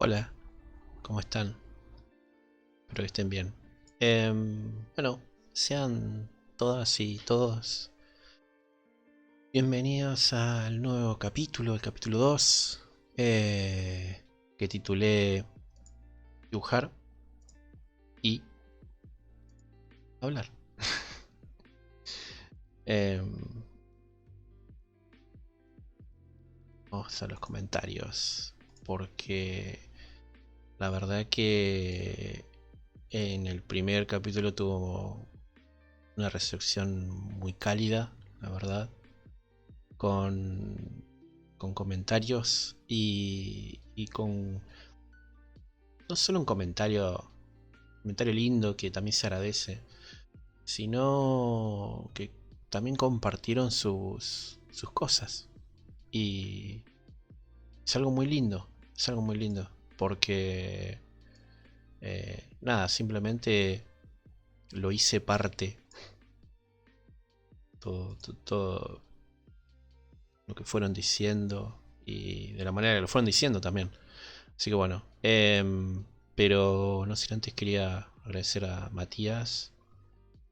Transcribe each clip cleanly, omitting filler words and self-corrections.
Hola, ¿cómo están? Espero que estén bien. Bueno, sean todas y todos bienvenidos al nuevo capítulo, el capítulo 2, que titulé Dibujar y hablar. Em, Vamos a los comentarios, porque la verdad que en el primer capítulo tuvo una recepción muy cálida, la verdad. con, con comentarios y con no solo un comentario lindo que también se agradece, sino que también compartieron sus cosas. Y es algo muy lindo, es algo muy lindo, porque nada, simplemente lo hice parte, todo lo que fueron diciendo y de la manera que lo fueron diciendo también. Así que bueno, pero no sé, antes quería agradecer a Matías,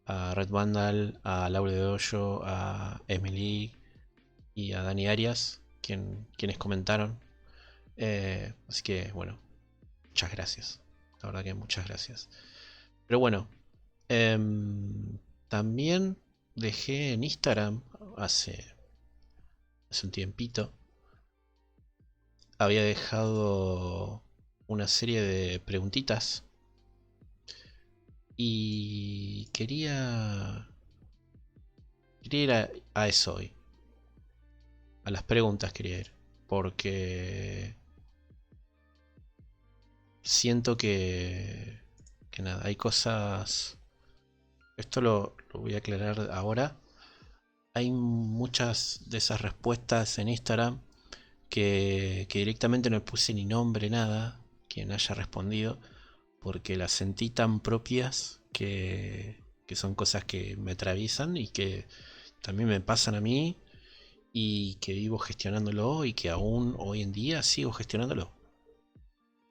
a Red Vandal, a Laure de Hoyo, a Emily y a Dani Arias, quienes comentaron. Así que bueno, muchas gracias. La verdad que muchas gracias. Pero bueno, también dejé en Instagram hace un tiempito. Había dejado una serie de preguntitas y quería ir a eso hoy, a las preguntas quería ir, porque siento que nada, hay cosas, esto lo voy a aclarar ahora, hay muchas de esas respuestas en Instagram que directamente no puse ni nombre, nada, quien haya respondido, porque las sentí tan propias que son cosas que me atraviesan y que también me pasan a mí y que vivo gestionándolo y que aún hoy en día sigo gestionándolo.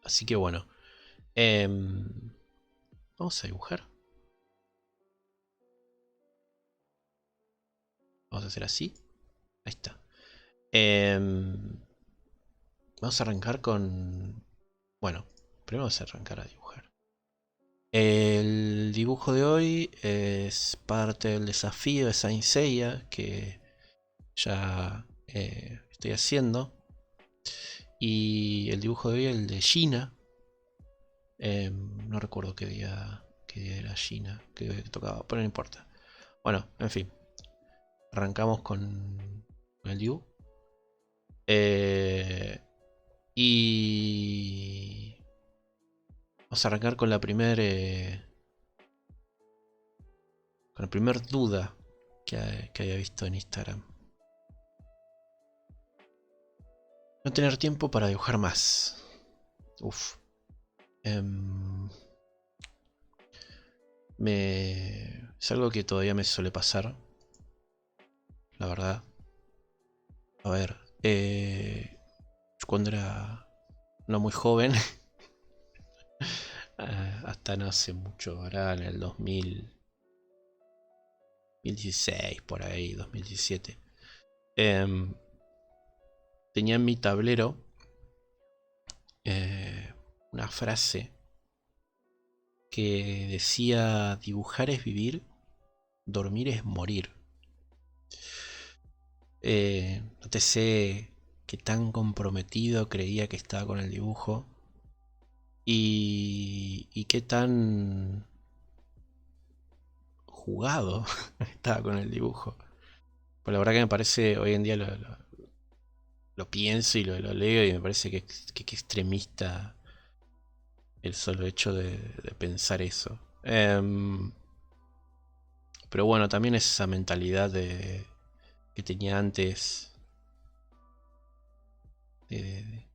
Así que bueno, em, vamos a dibujar. Vamos a hacer así. Ahí está. Em, Vamos a arrancar con... Bueno, primero vamos a arrancar a dibujar. El dibujo de hoy es parte del desafío de Saint Seiya que ya estoy haciendo. Y el dibujo de hoy, el de Gina. No recuerdo qué día era Gina, qué día que tocaba, pero no importa. Bueno, en fin, arrancamos con el dibujo. Eh, y vamos a arrancar con con la primer duda que haya visto en Instagram. No tener tiempo para dibujar más. Uf. Em, es algo que todavía me suele pasar, la verdad. A ver, yo cuando era no muy joven, hasta no hace mucho, ahora en el 2016, por ahí, 2017, em, tenía en mi tablero eh, una frase que decía: dibujar es vivir, dormir es morir. No te sé qué tan comprometido creía que estaba con el dibujo y qué tan jugado estaba con el dibujo. Pues la verdad que me parece, hoy en día lo pienso y lo leo y me parece que extremista el solo hecho de pensar eso. Pero bueno, también esa mentalidad que tenía antes, de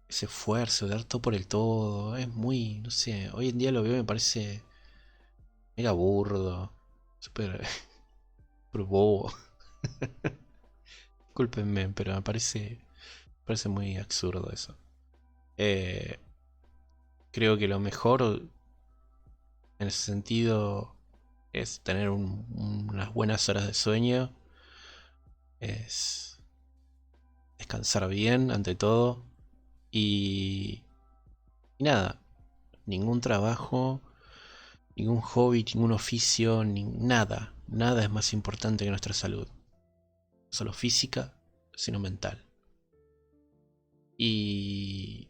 ese esfuerzo, de dar todo por el todo, es muy, no sé, hoy en día lo veo y me parece mega burdo, súper súper bobo. Discúlpenme, pero me parece muy absurdo eso. creo que lo mejor en ese sentido es tener unas buenas horas de sueño, es descansar bien ante todo y, y nada, ningún trabajo, ningún hobby, ningún oficio, nada, nada es más importante que nuestra salud, no solo física, sino mental. Y,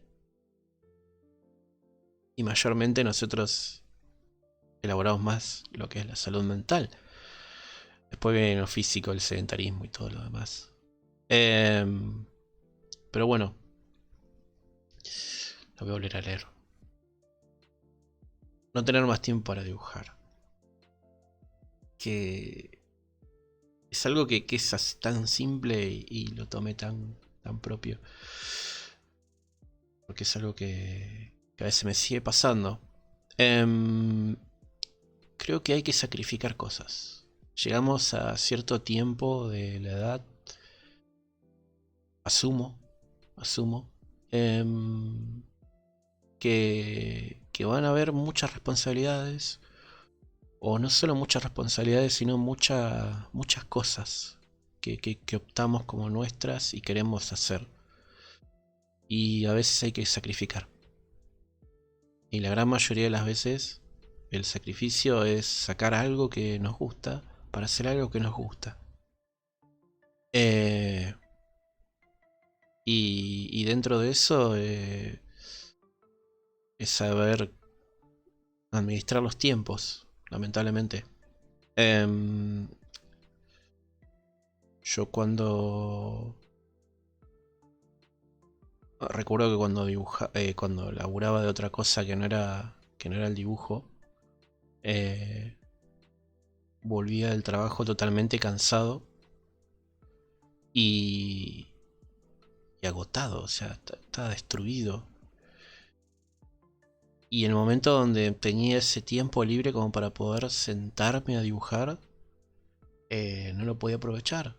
y mayormente nosotros elaboramos más lo que es la salud mental. Después viene lo físico, el sedentarismo y todo lo demás. Pero bueno, lo voy a volver a leer. No tener más tiempo para dibujar. Que es algo que es tan simple y lo tomé tan propio. Porque es algo que a veces me sigue pasando. Creo que hay que sacrificar cosas. Llegamos a cierto tiempo de la edad, asumo, que van a haber muchas responsabilidades, o no solo muchas responsabilidades, sino muchas cosas que optamos como nuestras y queremos hacer. Y a veces hay que sacrificar. Y la gran mayoría de las veces el sacrificio es sacar algo que nos gusta para hacer algo que nos gusta. Eh, y dentro de eso es saber administrar los tiempos, lamentablemente. Em, yo recuerdo que cuando laburaba de otra cosa que no era el dibujo, eh, volvía del trabajo totalmente cansado y, y agotado, o sea, estaba destruido. Y el momento donde tenía ese tiempo libre como para poder sentarme a dibujar, no lo podía aprovechar.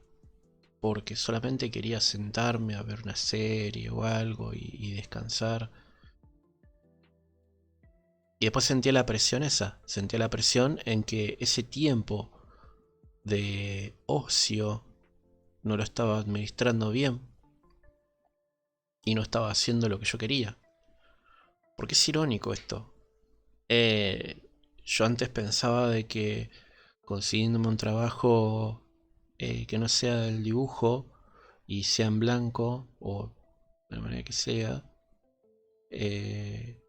Porque solamente quería sentarme a ver una serie o algo y descansar. Y después sentía la presión en que ese tiempo de ocio no lo estaba administrando bien y no estaba haciendo lo que yo quería. Porque es irónico esto. Eh, yo antes pensaba de que consiguiéndome un trabajo que no sea el dibujo y sea en blanco o de la manera que sea, eh,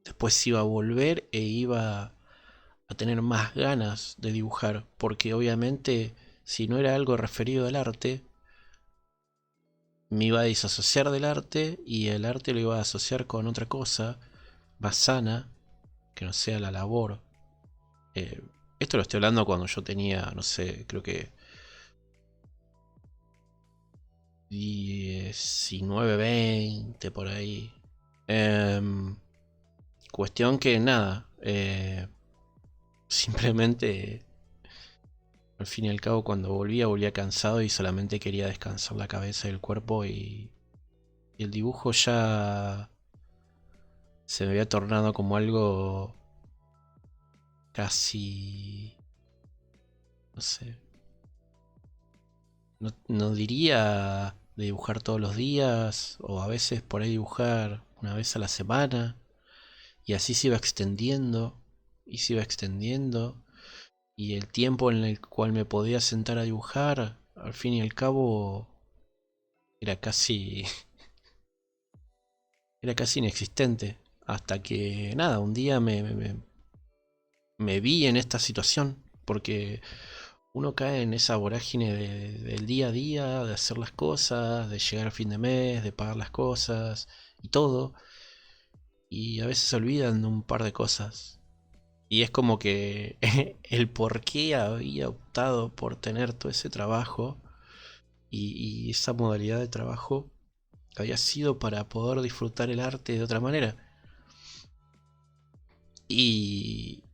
después iba a volver e iba a tener más ganas de dibujar, porque obviamente si no era algo referido al arte, me iba a disasociar del arte y el arte lo iba a asociar con otra cosa más sana, que no sea la labor. Eh, Esto lo estoy hablando cuando yo tenía, no sé, creo que 19, 20 por ahí. Em, Cuestión que nada, simplemente al fin y al cabo cuando volvía cansado y solamente quería descansar la cabeza y el cuerpo y el dibujo ya se me había tornado como algo casi, no sé, no diría de dibujar todos los días o a veces por ahí dibujar una vez a la semana y así se iba extendiendo y se iba extendiendo y el tiempo en el cual me podía sentar a dibujar al fin y al cabo era casi era casi inexistente hasta que nada, un día me vi en esta situación porque uno cae en esa vorágine del día a día, de hacer las cosas, de llegar a fin de mes, de pagar las cosas y todo. Y a veces se olvidan de un par de cosas. Y es como que el por qué había optado por tener todo ese trabajo y esa modalidad de trabajo había sido para poder disfrutar el arte de otra manera. Y,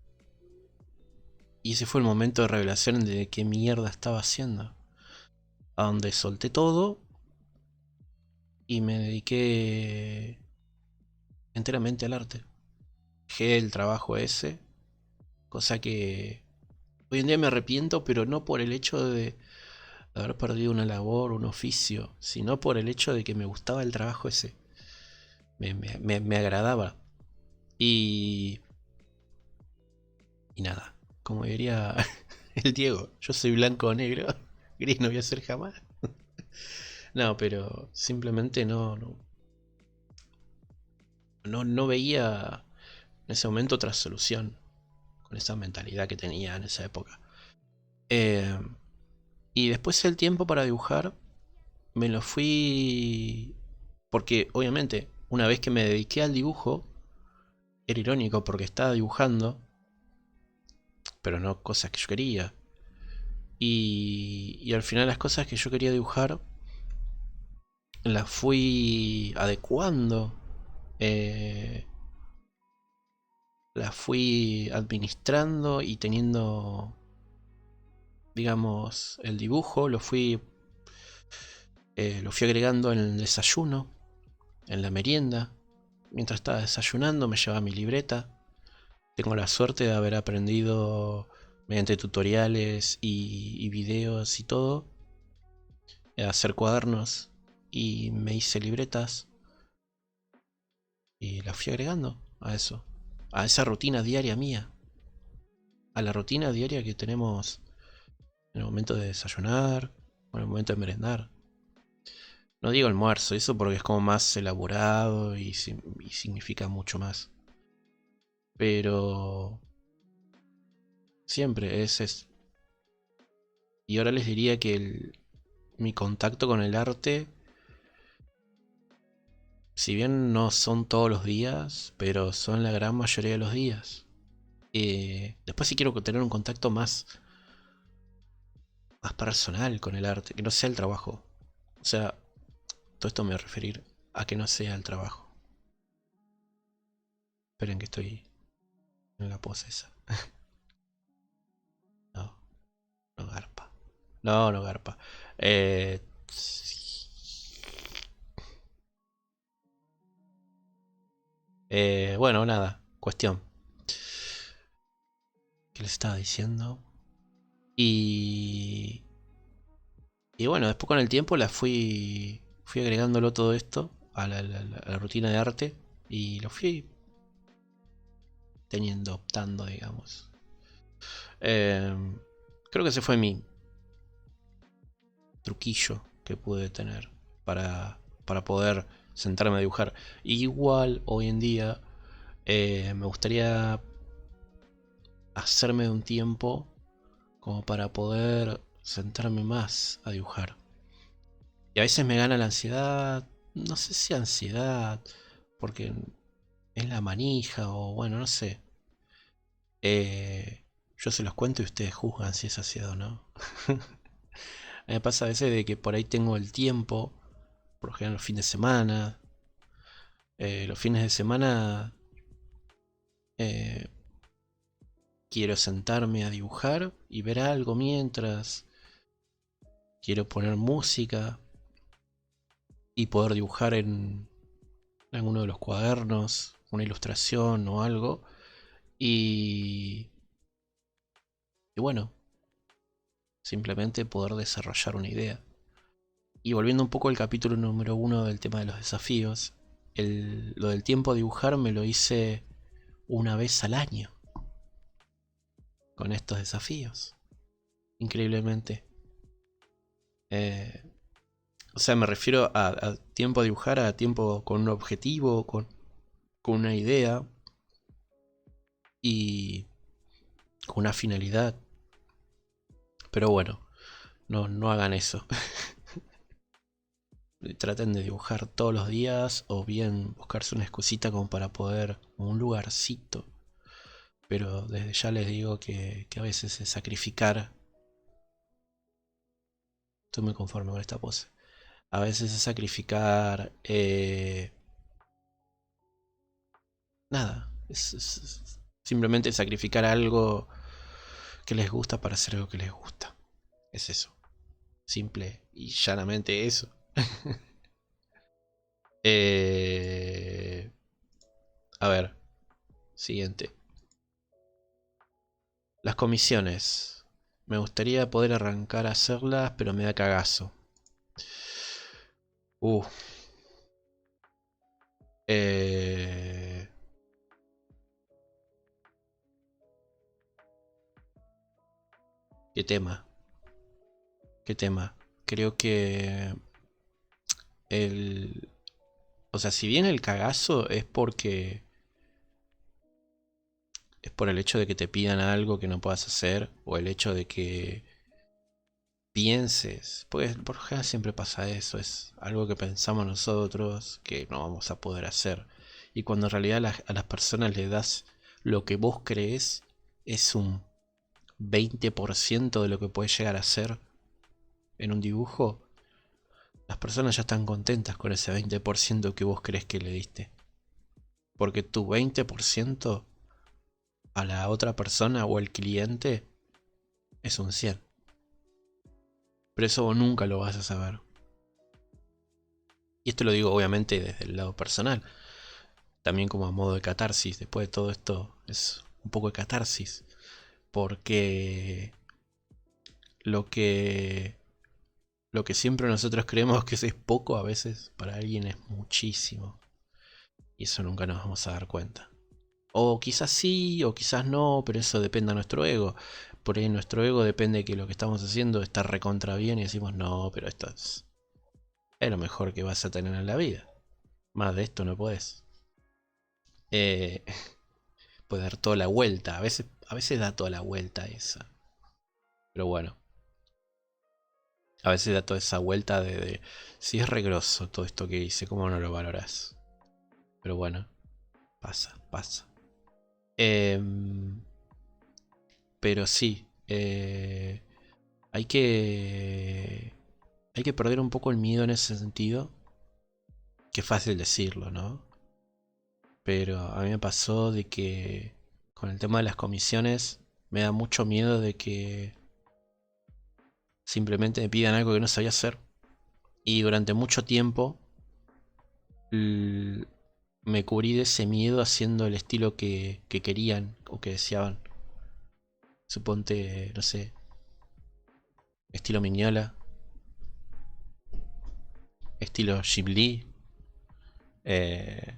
y ese fue el momento de revelación de qué mierda estaba haciendo. A donde solté todo y me dediqué enteramente al arte. Dejé el trabajo ese, cosa que hoy en día me arrepiento, pero no por el hecho de haber perdido una labor, un oficio, sino por el hecho de que me gustaba el trabajo ese. Me agradaba. Y, y nada, como diría el Diego, yo soy blanco o negro, gris no voy a ser jamás. No, pero simplemente no veía en ese momento otra solución con esa mentalidad que tenía en esa época. Eh, y después el tiempo para dibujar me lo fui... Porque obviamente una vez que me dediqué al dibujo, era irónico porque estaba dibujando, pero no cosas que yo quería. Y al final las cosas que yo quería dibujar las fui adecuando, eh, las fui administrando y teniendo, digamos, el dibujo, lo fui agregando en el desayuno, en la merienda. Mientras estaba desayunando me llevaba mi libreta. Tengo la suerte de haber aprendido mediante tutoriales y videos y todo, a hacer cuadernos y me hice libretas y las fui agregando a eso, a esa rutina diaria mía, a la rutina diaria que tenemos en el momento de desayunar o en el momento de merendar. No digo almuerzo, eso porque es como más elaborado y significa mucho más. Pero siempre es. Y ahora les diría que mi contacto con el arte, si bien no son todos los días, pero son la gran mayoría de los días. Después si quiero tener un contacto más personal con el arte, que no sea el trabajo. O sea, todo esto me va a referir a que no sea el trabajo. Esperen que estoy en la pose esa. No, no garpa. No, no garpa. Eh, bueno, nada. Cuestión. ¿Qué les estaba diciendo? Y... Y bueno, después con el tiempo fui agregándolo todo esto a la rutina de arte y lo fui teniendo, optando, digamos. Eh, Creo que ese fue mi truquillo que pude tener para poder sentarme a dibujar. Igual hoy en día me gustaría hacerme un tiempo como para poder sentarme más a dibujar. Y a veces me gana la ansiedad, no sé si ansiedad, porque es la manija o bueno, no sé. Yo se los cuento y ustedes juzgan si es ansiedad o no. A mí me pasa a veces de que por ahí tengo el tiempo, por lo general los fines de semana. Los fines de semana eh, quiero sentarme a dibujar y ver algo mientras. Quiero poner música y poder dibujar en alguno de los cuadernos, una ilustración o algo. Y, y bueno, simplemente poder desarrollar una idea. Y volviendo un poco al capítulo número 1 del tema de los desafíos, lo del tiempo a dibujar me lo hice una vez al año con estos desafíos. Increíblemente. Eh, o sea, me refiero a tiempo a dibujar, a tiempo con un objetivo, con una idea y con una finalidad. Pero bueno, no hagan eso. Traten de dibujar todos los días o bien buscarse una excusita como para poder, un lugarcito. Pero desde ya les digo que a veces es sacrificar. Estoy muy conforme con esta pose. A veces es sacrificar... nada. Simplemente sacrificar algo que les gusta para hacer algo que les gusta. Es eso. Simple y llanamente eso. Eh, A ver, siguiente. Las comisiones. Me gustaría poder arrancar a hacerlas, pero me da cagazo. Uh. Eh... ¿Qué tema? ¿Qué tema? Creo que el... O sea, si bien el cagazo es porque... Es por el hecho de que te pidan algo que no puedas hacer, o el hecho de que pienses, pues por lo general siempre pasa eso, es algo que pensamos nosotros que no vamos a poder hacer. Y cuando en realidad a las personas le das lo que vos crees, es un 20% de lo que puedes llegar a ser en un dibujo, las personas ya están contentas con ese 20% que vos crees que le diste. Porque tu 20% a la otra persona o el cliente es un 100. Pero eso vos nunca lo vas a saber. Y esto lo digo obviamente desde el lado personal. También como a modo de catarsis. Después de todo esto es un poco de catarsis. Porque lo que, lo que siempre nosotros creemos que es poco, a veces para alguien es muchísimo. Y eso nunca nos vamos a dar cuenta. O quizás sí, o quizás no, pero eso depende de nuestro ego. Por ahí nuestro ego depende de que lo que estamos haciendo está recontra bien y decimos, no, pero esto es lo mejor que vas a tener en la vida. Más de esto no podés. Eh, puede dar toda la vuelta. A veces da toda la vuelta esa. Pero bueno, a veces da toda esa vuelta de si es regroso todo esto que hice, ¿cómo no lo valorás? Pero bueno, pasa, pasa. Pero sí, hay que hay que perder un poco el miedo en ese sentido. Que es fácil decirlo, ¿no? Pero a mí me pasó de que con el tema de las comisiones me da mucho miedo de que simplemente me pidan algo que no sabía hacer. Y durante mucho tiempo me cubrí de ese miedo haciendo el estilo que querían o que deseaban. Suponte, no sé, estilo Miñola, estilo Ghibli, eh,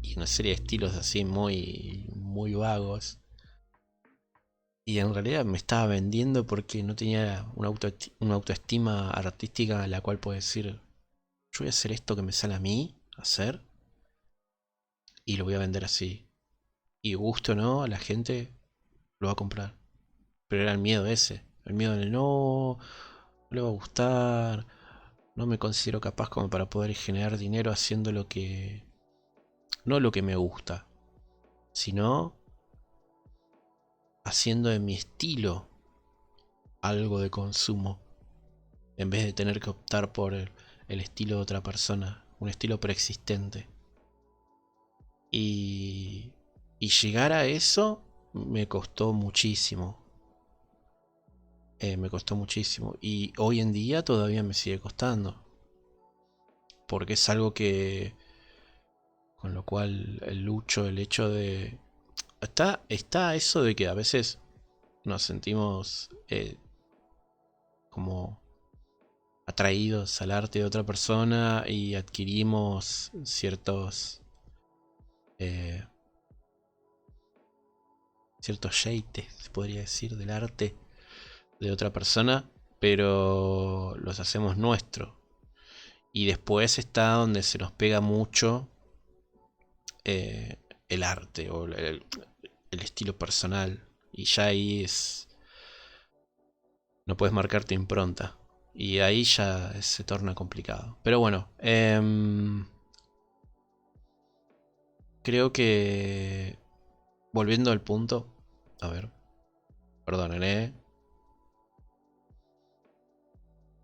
y una serie de estilos así muy, muy vagos. Y en realidad me estaba vendiendo porque no tenía una autoestima artística en la cual puedo decir, yo voy a hacer esto que me sale a mí hacer y lo voy a vender así. Y gusto o no, a la gente lo va a comprar. Pero era el miedo ese, el miedo del no le va a gustar, no me considero capaz como para poder generar dinero haciendo lo que, no lo que me gusta, sino haciendo de mi estilo algo de consumo, en vez de tener que optar por el estilo de otra persona, un estilo preexistente. Y, y llegar a eso me costó muchísimo. Me costó muchísimo. Y hoy en día todavía me sigue costando. Porque es algo que... Con lo cual el lucho, el hecho de... Está eso de que a veces nos sentimos como atraídos al arte de otra persona y adquirimos eh, ciertos sheites, se podría decir, del arte de otra persona, pero los hacemos nuestro. Y después está donde se nos pega mucho eh, el arte o el estilo personal. Y ya ahí es... No puedes marcar tu impronta. Y ahí ya se torna complicado. Pero bueno, creo que... Volviendo al punto... A ver, perdonen,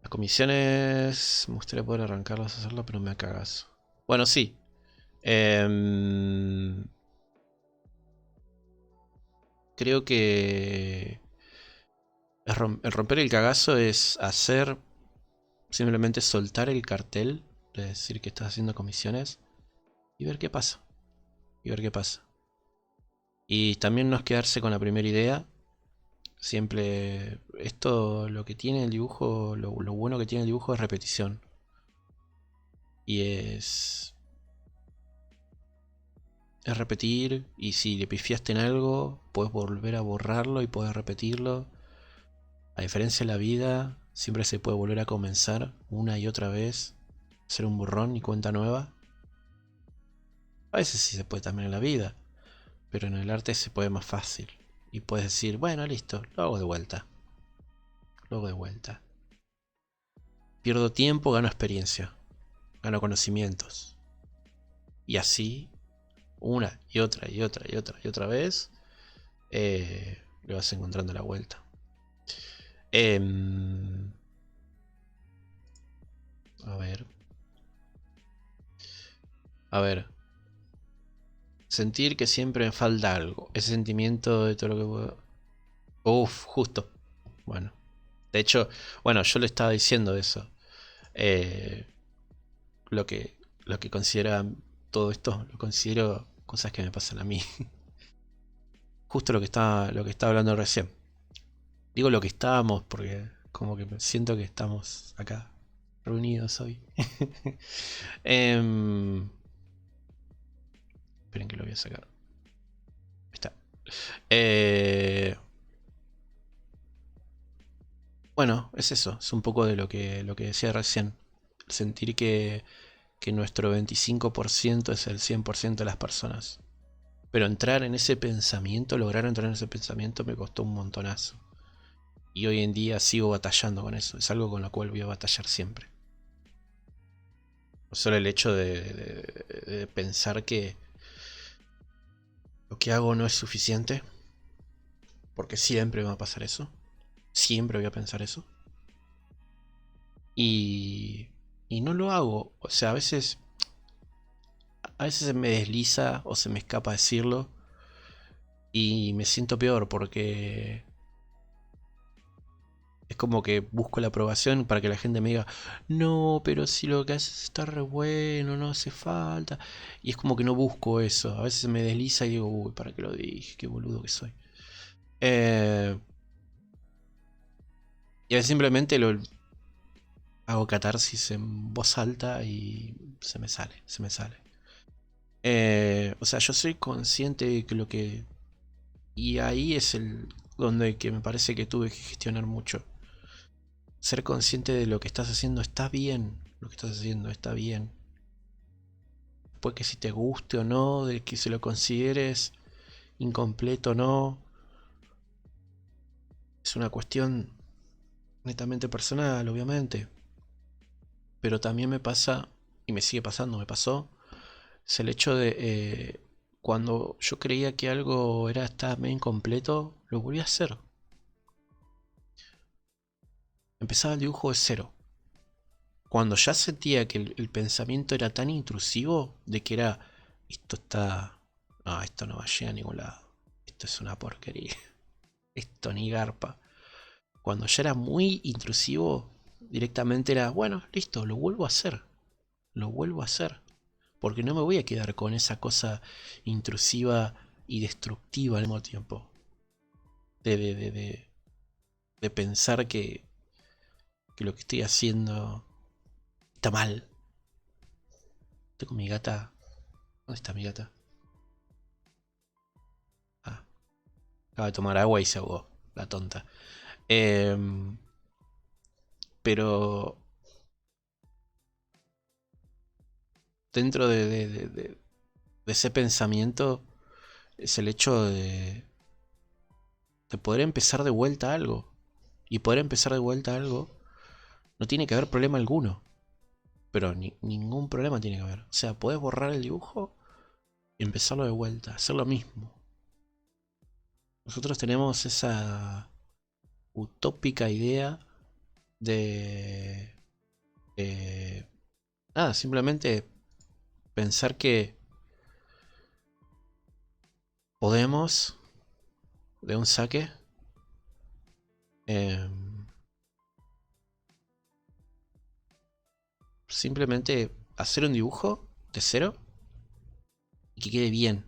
las comisiones... Me gustaría poder arrancarlas a hacerlo, pero me cagas. Bueno, sí. Creo que... El romper el cagazo es hacer... Simplemente soltar el cartel. De decir que estás haciendo comisiones. y ver qué pasa. Y ver qué pasa. Y también no es quedarse con la primera idea. Siempre, esto lo que tiene el dibujo, lo bueno que tiene el dibujo es repetición. Y es repetir, y si le pifiaste en algo, puedes volver a borrarlo y puedes repetirlo. A diferencia de la vida, siempre se puede volver a comenzar una y otra vez, hacer un borrón y cuenta nueva. A veces sí se puede también en la vida, pero en el arte se puede más fácil. Y puedes decir, bueno, listo, lo hago de vuelta. Lo hago de vuelta. Pierdo tiempo, gano experiencia, gano conocimientos. Y así, una y otra y otra y otra y otra vez, le vas encontrando la vuelta. A ver. A ver. Sentir que siempre me falta algo. Ese sentimiento de todo lo que puedo. Uf, justo. Bueno. De hecho, bueno, yo le estaba diciendo eso. Eh, lo que, lo que considera todo esto, lo considero cosas que me pasan a mí. Justo lo que estaba hablando recién. Digo lo que estábamos porque como que siento que estamos acá reunidos hoy. Esperen que lo voy a sacar. Ahí está. Eh, bueno, es eso. Es un poco de lo que decía recién. Sentir que nuestro 25% es el 100% de las personas. Pero entrar en ese pensamiento, lograr entrar en ese pensamiento me costó un montonazo. Y hoy en día sigo batallando con eso. Es algo con lo cual voy a batallar siempre. No solo el hecho de pensar que lo que hago no es suficiente. Porque siempre me va a pasar eso. Siempre voy a pensar eso. Y, y no lo hago. O sea, a veces se me desliza o se me escapa decirlo. Y me siento peor porque es como que busco la aprobación para que la gente me diga, no, pero si lo que haces está re bueno, no hace falta. Y es como que no busco eso. A veces se me desliza y digo, uy, ¿para qué lo dije? Qué boludo que soy. Eh, y a veces simplemente lo hago catarsis en voz alta y se me sale, se me sale. O sea, yo soy consciente de que lo que... Y ahí es el donde que me parece que tuve que gestionar mucho. Ser consciente de lo que estás haciendo está bien. Lo que estás haciendo está bien. Pues que si te guste o no, de que se lo consideres incompleto o no, es una cuestión netamente personal, obviamente. Pero también me pasa, y me sigue pasando, me pasó, es el hecho de cuando yo creía que algo estaba medio incompleto, lo volví a hacer. Empezaba el dibujo de cero. Cuando ya sentía que el pensamiento era tan intrusivo de que era, esto está... No, esto no va a llegar a ningún lado. Esto es una porquería. Esto ni garpa. Cuando ya era muy intrusivo, directamente era, bueno, listo, lo vuelvo a hacer. Lo vuelvo a hacer. Porque no me voy a quedar con esa cosa intrusiva y destructiva al mismo tiempo. De, de, de, de, de pensar que lo que estoy haciendo está mal. Estoy con mi gata. ¿Dónde está mi gata? Ah, acaba de tomar agua y se ahogó. La tonta. Em, pero dentro de ese pensamiento es el hecho de poder empezar de vuelta algo. Y poder empezar de vuelta algo no tiene que haber problema alguno. Pero ningún problema tiene que haber. O sea, podés borrar el dibujo y empezarlo de vuelta, hacer lo mismo. Nosotros tenemos esa utópica idea de... de nada, simplemente pensar que podemos, de un saque, eh, simplemente hacer un dibujo de cero y que quede bien.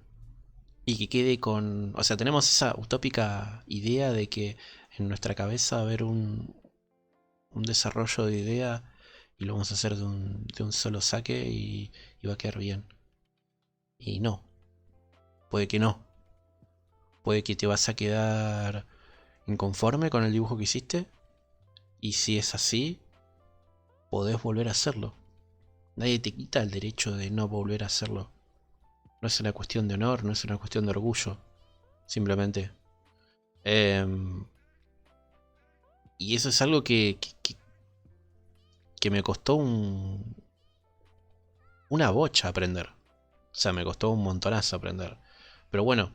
Y que quede con... O sea, tenemos esa utópica idea de que en nuestra cabeza va a haber un desarrollo de idea y lo vamos a hacer de un solo saque y va a quedar bien. Y no, puede que no. Puede que te vas a quedar inconforme con el dibujo que hiciste. Y si es así, podés volver a hacerlo. Nadie te quita el derecho de no volver a hacerlo. No es una cuestión de honor, no es una cuestión de orgullo. Simplemente. Y eso es algo que me costó una bocha aprender. O sea, me costó un montonazo aprender. Pero bueno,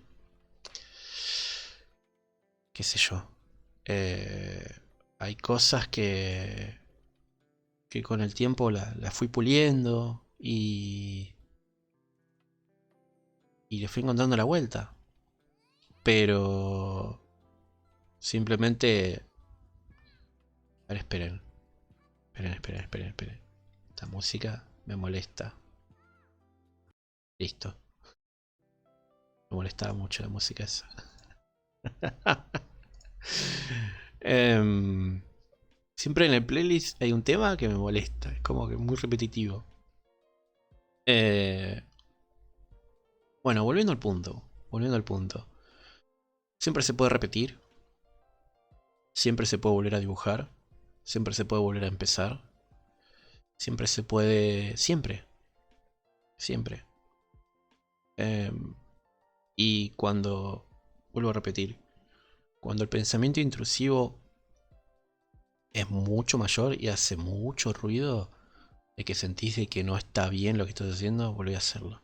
qué sé yo. Hay cosas que con el tiempo la fui puliendo y le fui encontrando la vuelta. Pero simplemente... A ver, esperen. Esperen. Esta música me molesta. Listo. Me molestaba mucho la música esa. Siempre en el playlist hay un tema que me molesta. Es como que muy repetitivo. Eh, bueno, volviendo al punto. Volviendo al punto. Siempre se puede repetir. Siempre se puede volver a dibujar. Siempre se puede volver a empezar. Siempre se puede... Siempre. Siempre. Y cuando... Vuelvo a repetir. Cuando el pensamiento intrusivo es mucho mayor y hace mucho ruido, de que sentís de que no está bien lo que estás haciendo, volví a hacerlo.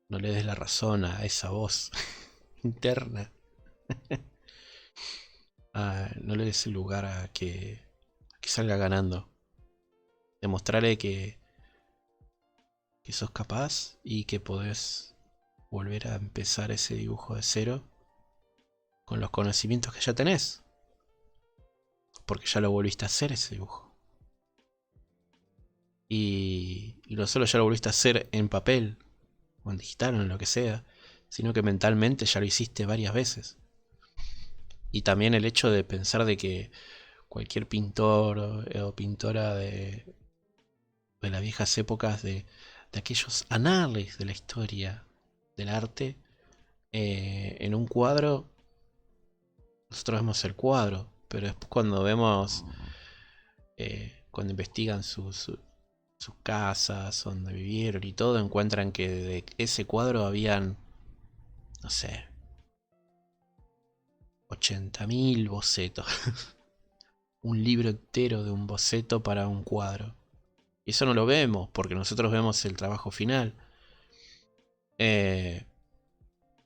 No le des la razón a esa voz interna. No le des el lugar a que salga ganando. Demostrarle que sos capaz y que podés volver a empezar ese dibujo de cero con los conocimientos que ya tenés. Porque ya lo volviste a hacer ese dibujo. Y no solo ya lo volviste a hacer en papel, o en digital, o en lo que sea, sino que mentalmente ya lo hiciste varias veces. Y también el hecho de pensar de que cualquier pintor o pintora de las viejas épocas, de aquellos anales de la historia del arte, en un cuadro, nosotros vemos el cuadro, pero después cuando vemos, cuando investigan sus casas, donde vivieron y todo, encuentran que de ese cuadro habían, no sé, 80.000 bocetos. Un libro entero de un boceto para un cuadro. Y eso no lo vemos, porque nosotros vemos el trabajo final. Eh,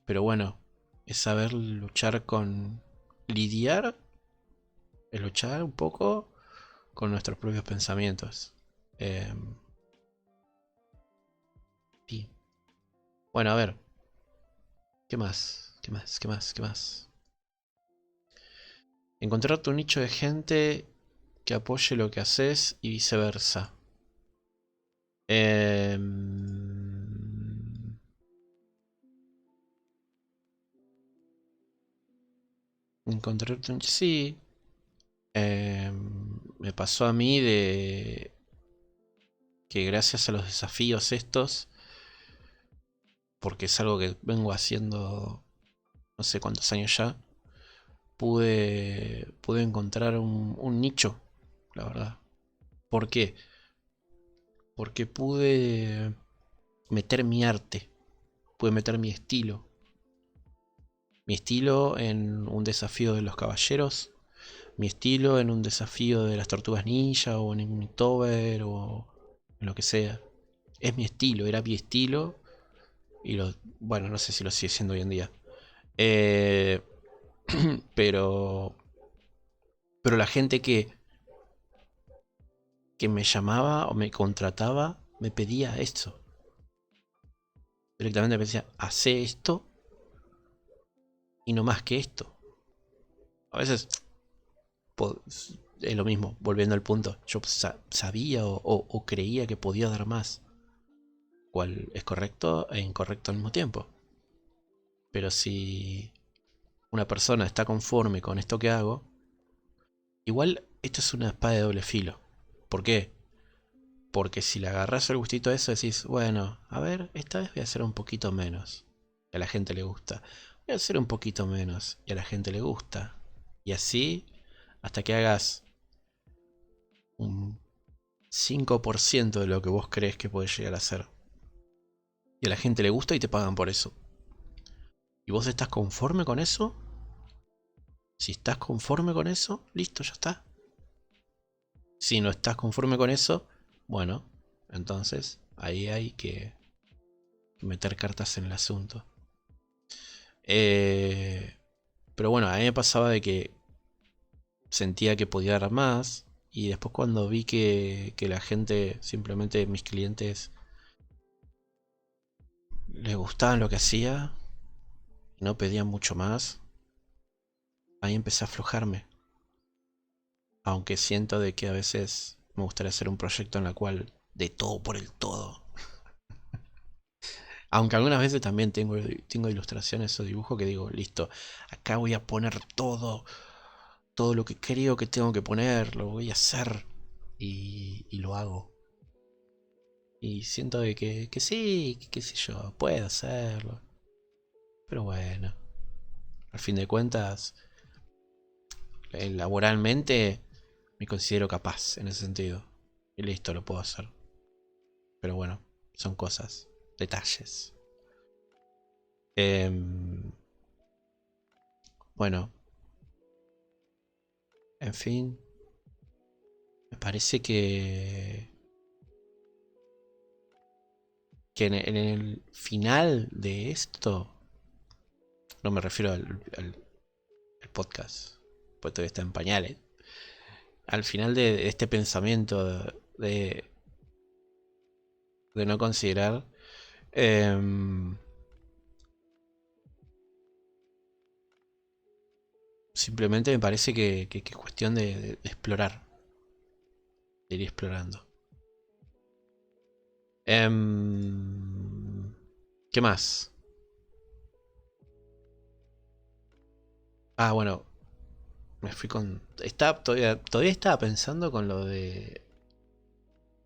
pero bueno, es saber luchar con... Lidiar, es luchar un poco con nuestros propios pensamientos. Eh, sí. Bueno, a ver. ¿Qué más? ¿Qué más? Encontrar tu nicho de gente que apoye lo que haces y viceversa. Eh, encontrar tu nicho... Sí. Me pasó a mí de que gracias a los desafíos estos, porque es algo que vengo haciendo no sé cuántos años ya, pude encontrar un nicho, la verdad. ¿Por qué? Porque pude meter mi arte, pude meter mi estilo en un desafío de los caballeros, mi estilo en un desafío de las tortugas ninja o en un Inktober o en lo que sea. Es mi estilo, era mi estilo y bueno, no sé si lo sigue siendo hoy en día. Eh, pero la gente que me llamaba o me contrataba me pedía esto. Directamente me decía, hace esto y no más que esto. A veces es lo mismo, volviendo al punto. Yo sabía o creía que podía dar más. cual es correcto e incorrecto al mismo tiempo. Pero si una persona está conforme con esto que hago, igual esto es una espada de doble filo. ¿Por qué? Porque si le agarras el gustito a eso, decís, bueno, a ver, esta vez voy a hacer un poquito menos. Y a la gente le gusta. Voy a hacer un poquito menos. Y a la gente le gusta. Y así, hasta que hagas un 5% de lo que vos crees que podés llegar a hacer. Y a la gente le gusta y te pagan por eso. ¿Y vos estás conforme con eso? Si estás conforme con eso, listo, ya está. Si no estás conforme con eso, bueno, entonces ahí hay que meter cartas en el asunto. Pero bueno, a mí me pasaba de que sentía que podía dar más. Y después cuando vi que la gente, simplemente mis clientes, les gustaban lo que hacía y no pedían mucho más, ahí empecé a aflojarme. Aunque siento de que a veces me gustaría hacer un proyecto en la cual de todo por el todo. Aunque algunas veces también tengo ilustraciones o dibujos que digo, listo, acá voy a poner todo lo que creo que tengo que poner, lo voy a hacer y lo hago. Y siento de que sí, que qué sé yo, puedo hacerlo. Pero bueno, al fin de cuentas, laboralmente me considero capaz en ese sentido. Y listo, lo puedo hacer. Pero bueno, son cosas, detalles. Em, bueno, en fin, me parece que en el final de esto, no me refiero al podcast, pues todavía está en pañales. Al final de este pensamiento de, de no considerar, em, simplemente me parece que es cuestión de explorar, de ir explorando. ¿Qué más? Ah, bueno, me fui con... todavía estaba pensando con lo de...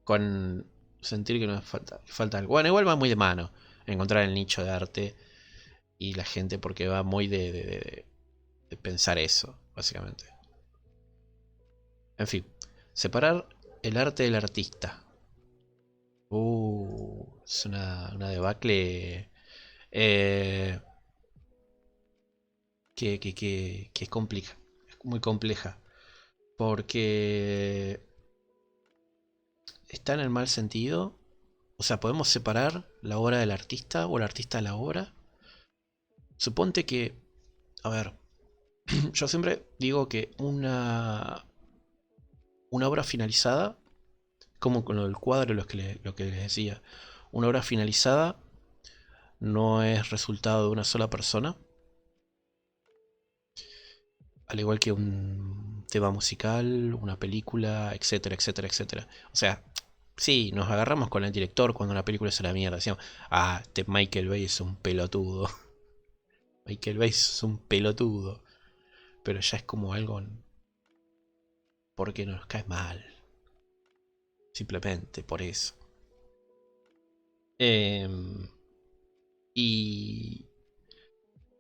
Con sentir que nos falta algo. Bueno, igual va muy de mano encontrar el nicho de arte y la gente porque va muy de pensar eso, básicamente. En fin, separar el arte del artista. Es una debacle eh, que es compleja. Es muy compleja. Porque está en el mal sentido. O sea, podemos separar la obra del artista o el artista de la obra. Suponte que, a ver, yo siempre digo que una obra finalizada, como con lo del cuadro, lo que les decía, una obra finalizada no es resultado de una sola persona, al igual que un tema musical, una película, etcétera, etcétera, etcétera. O sea, sí, nos agarramos con el director cuando una película es una mierda. Decíamos, ah, este Michael Bay es un pelotudo. Michael Bay es un pelotudo. Pero ya es como algo porque nos cae mal. Simplemente por eso. Em, y...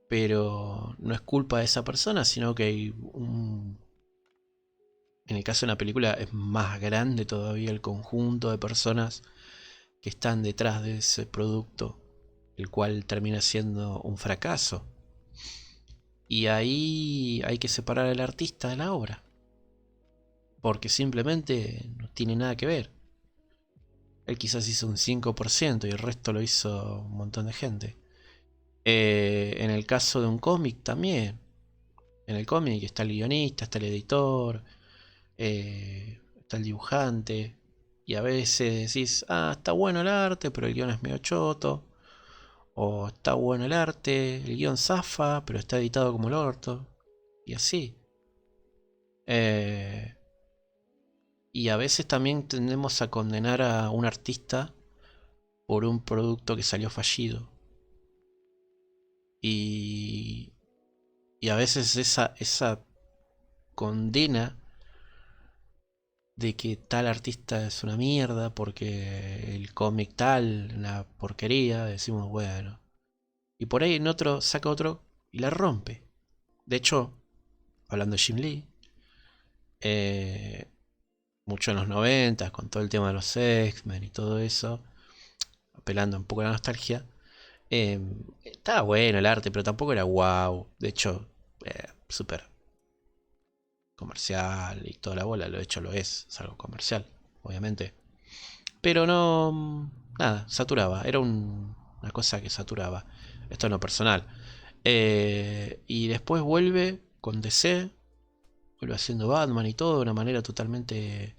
Pero no es culpa de esa persona, sino que hay en el caso de una película es más grande todavía el conjunto de personas que están detrás de ese producto, el cual termina siendo un fracaso. Y ahí hay que separar al artista de la obra, porque simplemente no tiene nada que ver. Él quizás hizo un 5% y el resto lo hizo un montón de gente. En el caso de un cómic también. En el cómic está el guionista, está el editor, está el dibujante. Y a veces decís, ah, está bueno el arte, pero el guión es medio choto. O está bueno el arte, el guión zafa, pero está editado como el orto. Y así. Eh, y a veces también tendemos a condenar a un artista por un producto que salió fallido. Y, y a veces esa condena de que tal artista es una mierda porque el cómic tal, una porquería, decimos, bueno. Y por ahí en otro saca otro y la rompe. De hecho, hablando de Jim Lee, eh, mucho en los 90 con todo el tema de los X-Men y todo eso, apelando un poco a la nostalgia, estaba bueno el arte, pero tampoco era wow. De hecho, súper comercial y toda la bola, de hecho lo es algo comercial, obviamente. Pero no, nada, saturaba, era una cosa que saturaba. Esto en lo personal. Y después vuelve con DC, vuelve haciendo Batman y todo de una manera totalmente,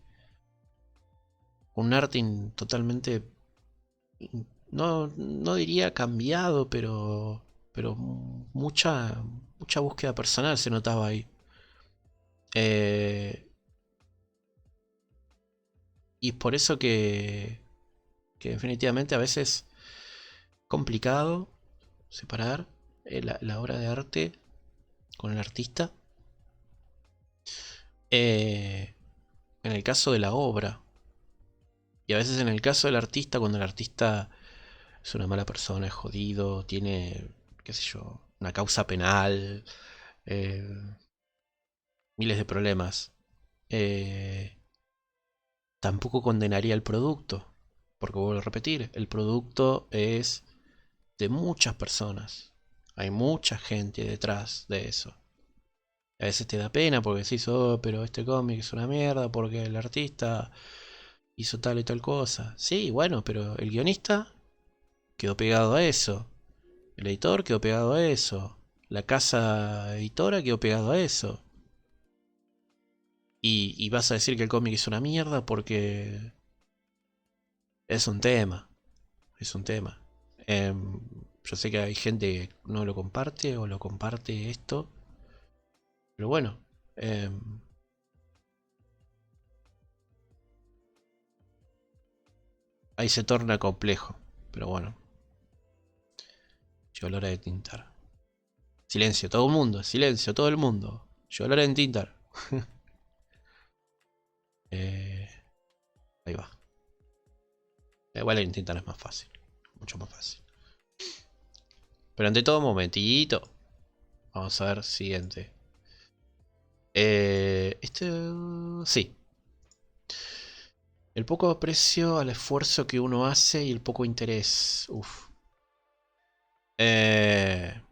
un arte totalmente, no diría cambiado, pero mucha búsqueda personal se notaba ahí. Eh, y es por eso que definitivamente a veces complicado separar la obra de arte con el artista. En el caso de la obra, y a veces en el caso del artista, cuando el artista es una mala persona, es jodido, tiene, qué sé yo, una causa penal, eh, miles de problemas, eh, tampoco condenaría el producto, porque vuelvo a repetir, el producto es de muchas personas, hay mucha gente detrás de eso. A veces te da pena porque decís, oh, pero este cómic es una mierda porque el artista hizo tal y tal cosa. Sí, bueno, pero el guionista quedó pegado a eso. El editor quedó pegado a eso. La casa editora quedó pegado a eso. Y vas a decir que el cómic es una mierda porque es un tema. Es un tema. Yo sé que hay gente que no lo comparte o lo comparte esto. Pero bueno. Ahí se torna complejo. Pero bueno. Llegó la hora de tintar. Silencio, todo el mundo. Silencio, todo el mundo. Llegó la hora de tintar. Eh, ahí va. Igual el tintar es más fácil. Mucho más fácil. Pero ante todo, momentito. Vamos a ver, siguiente. Este. Sí. El poco aprecio al esfuerzo que uno hace y el poco interés. Uf. Eh,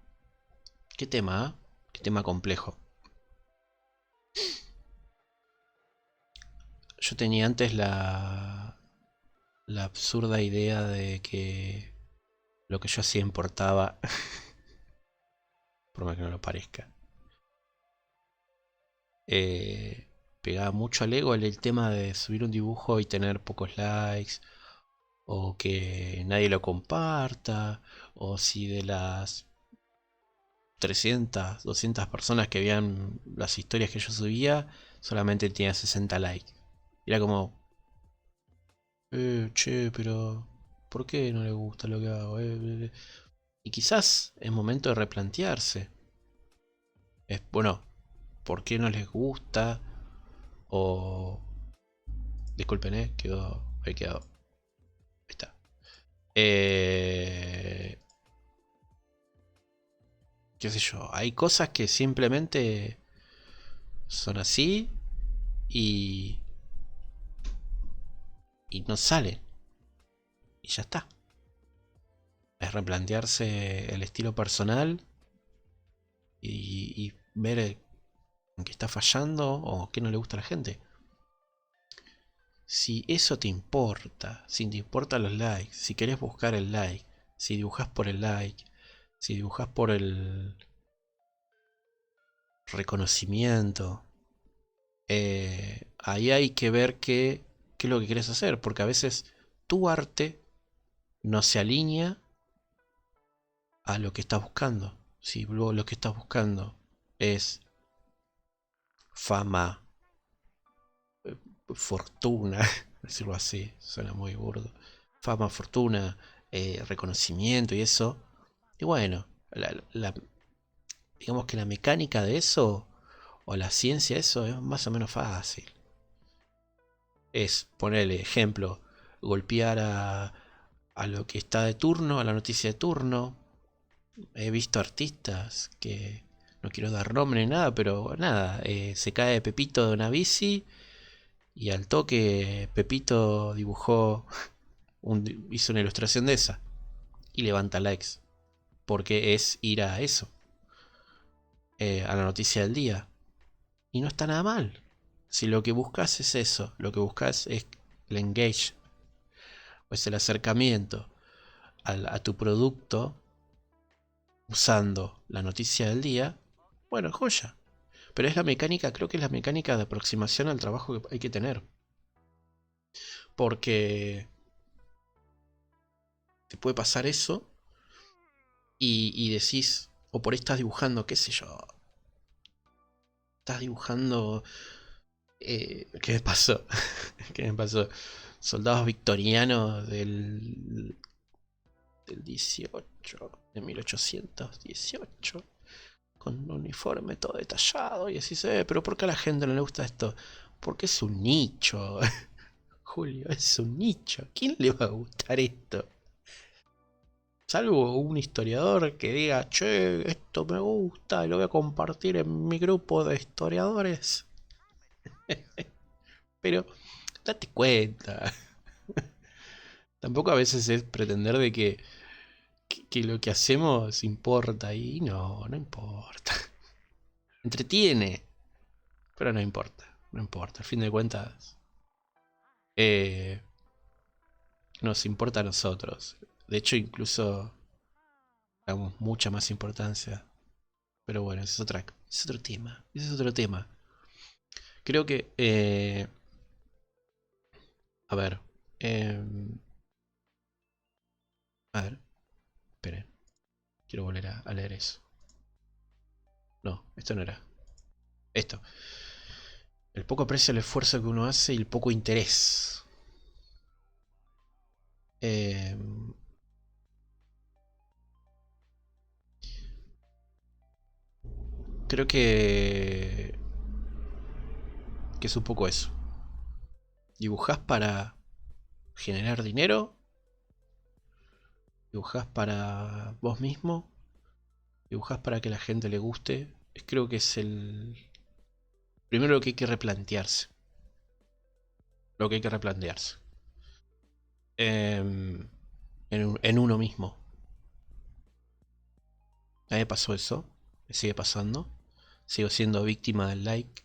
¿Qué tema? ¿Qué tema complejo? Yo tenía antes la absurda idea de que lo que yo hacía importaba, por más que no lo parezca. Pegaba mucho al ego el tema de subir un dibujo y tener pocos likes, o que nadie lo comparta, o si de las 300, 200 personas que veían las historias que yo subía, solamente tenía 60 likes. Era como, che, pero ¿por qué no le gusta lo que hago? Y quizás es momento de replantearse. Es, bueno, ¿por qué no les gusta? O, disculpen, quedó, he quedado. Ahí está. Eh, qué sé yo, hay cosas que simplemente son así y, y no salen. Y ya está. Es replantearse el estilo personal y ver en qué está fallando o qué no le gusta a la gente. Si eso te importa, si te importan los likes, si querés buscar el like, si dibujas por el like, si dibujas por el reconocimiento, ahí hay que ver qué es lo que quieres hacer, porque a veces tu arte no se alinea a lo que estás buscando. Si luego lo que estás buscando es fama, fortuna, decirlo así, suena muy burdo. fama, fortuna, reconocimiento y eso. Y bueno, digamos que la mecánica de eso, o la ciencia de eso, es más o menos fácil. Es ponerle ejemplo, golpear a lo que está de turno, a la noticia de turno. He visto artistas que no quiero dar nombre ni nada, pero nada, se cae Pepito de una bici y al toque Pepito dibujó, hizo una ilustración de esa y levanta likes, porque es ir a eso, a la noticia del día. Y no está nada mal. Si lo que buscas es eso, lo que buscas es el engage, pues el acercamiento a tu producto usando la noticia del día, bueno, joya. Pero es la mecánica, creo que es la mecánica de aproximación al trabajo que hay que tener. Porque te puede pasar eso y decís, o por ahí estás dibujando, qué sé yo, estás dibujando... ¿Qué me pasó? ¿Qué me pasó? Soldados victorianos del 18, de 1818, con un uniforme todo detallado y así se ve, pero ¿por qué a la gente no le gusta esto? Porque es un nicho, Julio, es un nicho. ¿A quién le va a gustar esto? Salvo un historiador que diga, che, esto me gusta y lo voy a compartir en mi grupo de historiadores. Pero date cuenta. Tampoco a veces es pretender de que lo que hacemos importa y no, no importa. Entretiene, pero no importa, no importa. Al fin de cuentas, eh, nos importa a nosotros. De hecho, incluso damos mucha más importancia. Pero bueno, es otro tema. Ese es otro tema. Creo que, a ver, eh, a ver, esperen, quiero volver a leer eso. No, esto no era. Esto. El poco aprecio el esfuerzo que uno hace y el poco interés. Eh, creo que es un poco eso. Dibujás para generar dinero, dibujás para vos mismo, dibujás para que la gente le guste. Creo que es el primero lo que hay que replantearse. Lo que hay que replantearse. En uno mismo. A mí me pasó eso, me sigue pasando. Sigo siendo víctima del like,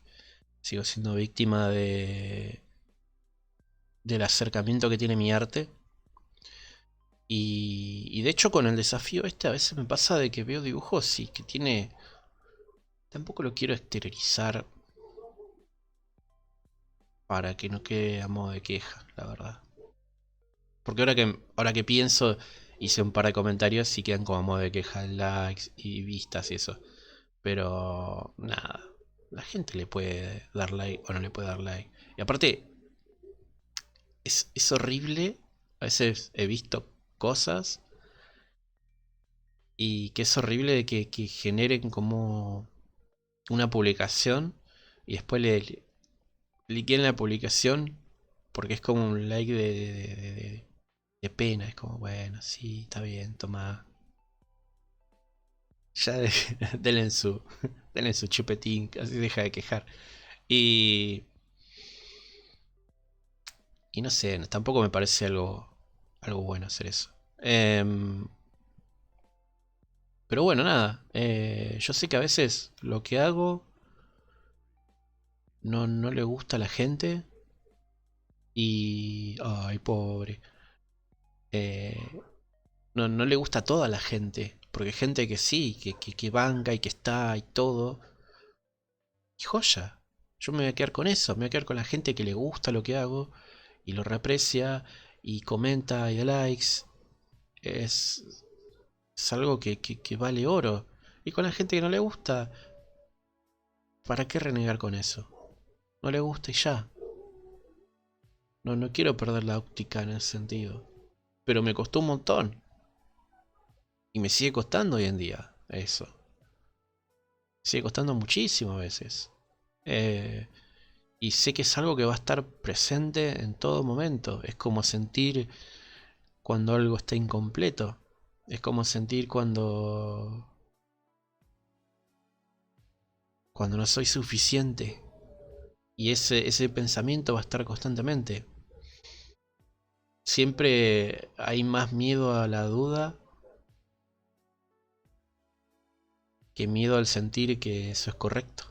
sigo siendo víctima del acercamiento que tiene mi arte. Y de hecho con el desafío este a veces me pasa de que veo dibujos y que tiene... Tampoco lo quiero exteriorizar para que no quede a modo de queja, la verdad. Porque ahora que pienso, hice un par de comentarios y quedan como a modo de queja, likes y vistas y eso. Pero nada, la gente le puede dar like o no le puede dar like. Y aparte, es horrible. A veces he visto cosas y que es horrible de que generen como una publicación y después le quieren la publicación porque es como un like de pena. Es como, bueno, sí, está bien, toma. Ya denle en su, denle en su chupetín, así deja de quejar. Y, y no sé, tampoco me parece algo bueno hacer eso. Pero bueno, nada. Yo sé que a veces lo que hago no le gusta a la gente. Y... Ay, pobre. Eh, no le gusta a toda la gente. Porque hay gente que sí, que banca y que está y todo. Y joya. Yo me voy a quedar con eso. Me voy a quedar con la gente que le gusta lo que hago. Y lo reprecia. Y comenta y da likes. Es, es algo que vale oro. Y con la gente que no le gusta, ¿para qué renegar con eso? No le gusta y ya. No quiero perder la óptica en ese sentido. pero me costó un montón. Y me sigue costando hoy en día eso. Sigue costando muchísimo a veces. Eh, y sé que es algo que va a estar presente en todo momento. Es como sentir cuando algo está incompleto. Es como sentir cuando no soy suficiente. Y ese pensamiento va a estar constantemente. Siempre hay más miedo a la duda que miedo al sentir que eso es correcto.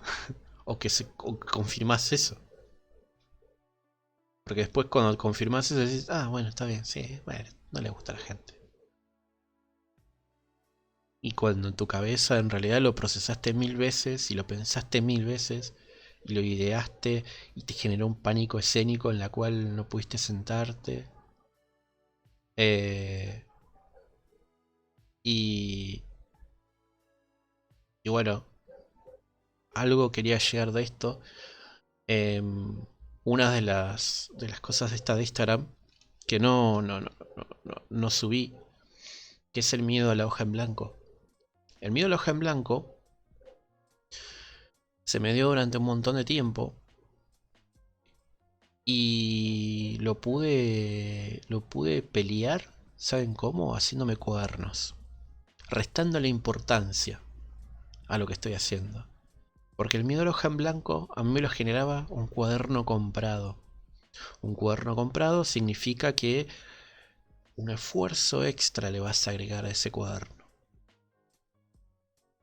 O que confirmás eso. Porque después cuando confirmás eso decís, ah, bueno, está bien, sí, bueno, no le gusta a la gente. Y cuando en tu cabeza en realidad lo procesaste mil veces y lo pensaste mil veces y lo ideaste y te generó un pánico escénico en la cual no pudiste sentarte. Eh, y, y bueno, algo quería llegar de esto. Una de las cosas de esta de Instagram que no subí, que es el miedo a la hoja en blanco. El miedo a la hoja en blanco se me dio durante un montón de tiempo y lo pude pelear, ¿saben cómo? Haciéndome cuadernos, restándole importancia a lo que estoy haciendo. Porque el miedo a la hoja en blanco a mí me lo generaba un cuaderno comprado. Un cuaderno comprado significa que un esfuerzo extra le vas a agregar a ese cuaderno.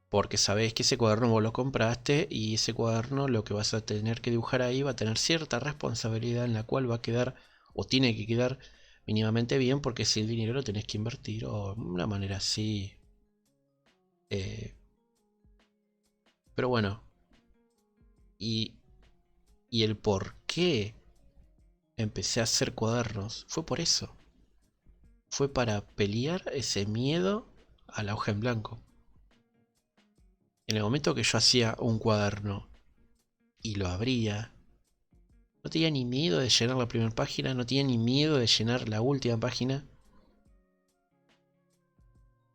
Porque sabés que ese cuaderno vos lo compraste y ese cuaderno lo que vas a tener que dibujar ahí va a tener cierta responsabilidad en la cual va a quedar o tiene que quedar mínimamente bien porque si el dinero lo tenés que invertir o de una manera así. eh, pero bueno, y, y el por qué empecé a hacer cuadernos fue por eso. Fue para pelear ese miedo a la hoja en blanco. En el momento que yo hacía un cuaderno y lo abría, no tenía ni miedo de llenar la primera página, no tenía ni miedo de llenar la última página.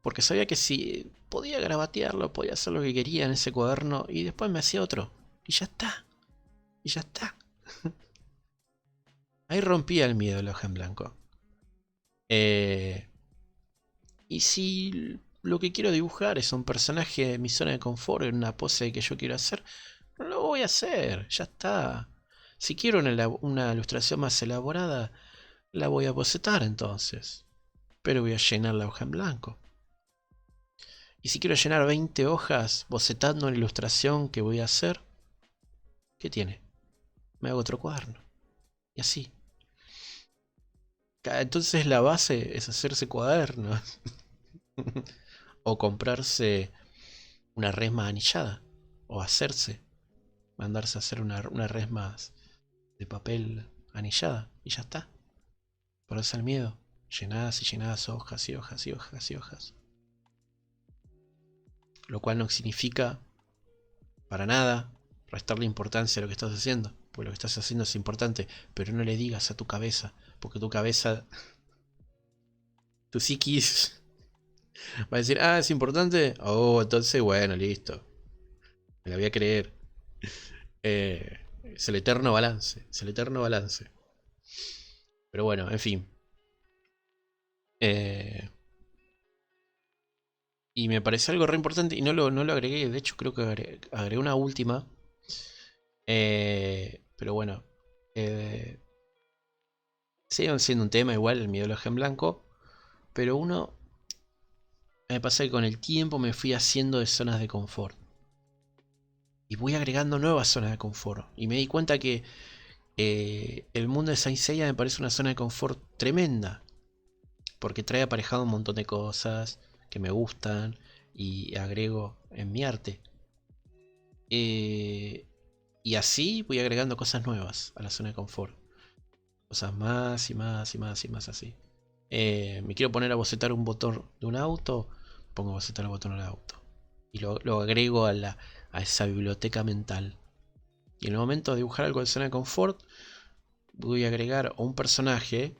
Porque sabía que si podía grabatearlo, podía hacer lo que quería en ese cuaderno y después me hacía otro. Y ya está. Y ya está. Ahí rompía el miedo la hoja en blanco. Eh, y si lo que quiero dibujar es un personaje de mi zona de confort en una pose que yo quiero hacer, no lo voy a hacer. Ya está. Si quiero una ilustración más elaborada, la voy a bocetar entonces. Pero voy a llenar la hoja en blanco. Y si quiero llenar 20 hojas bocetando una ilustración que voy a hacer, ¿qué tiene? Me hago otro cuaderno. Y así. Entonces la base es hacerse cuadernos. O comprarse una resma anillada. O hacerse. Mandarse a hacer una resma de papel anillada. Y ya está. Por eso el miedo. Llenadas y llenadas hojas y hojas y hojas y hojas. Lo cual no significa para nada restarle importancia a lo que estás haciendo. Porque lo que estás haciendo es importante. Pero no le digas a tu cabeza. Porque tu cabeza, tu psiquis, va a decir, ah, es importante. Oh, entonces, bueno, listo. Me la voy a creer. Eh, es el eterno balance. Es el eterno balance. Pero bueno, en fin. Eh, y me parece algo re importante y no lo agregué. De hecho, creo que agregué una última. Pero bueno. Eh, sigue siendo un tema igual, el miedo al ojo en blanco. Pero uno me pasa que con el tiempo me fui haciendo de zonas de confort. Y voy agregando nuevas zonas de confort. Y me di cuenta que el mundo de Saint Seiya me parece una zona de confort tremenda. Porque trae aparejado un montón de cosas que me gustan y agrego en mi arte. Eh, y así voy agregando cosas nuevas a la zona de confort. Cosas más y más y más y más así. Me quiero poner a bocetar un botón de un auto. Pongo a bocetar el botón del auto. Y lo agrego a esa biblioteca mental. Y en el momento de dibujar algo de zona de confort, voy a agregar un personaje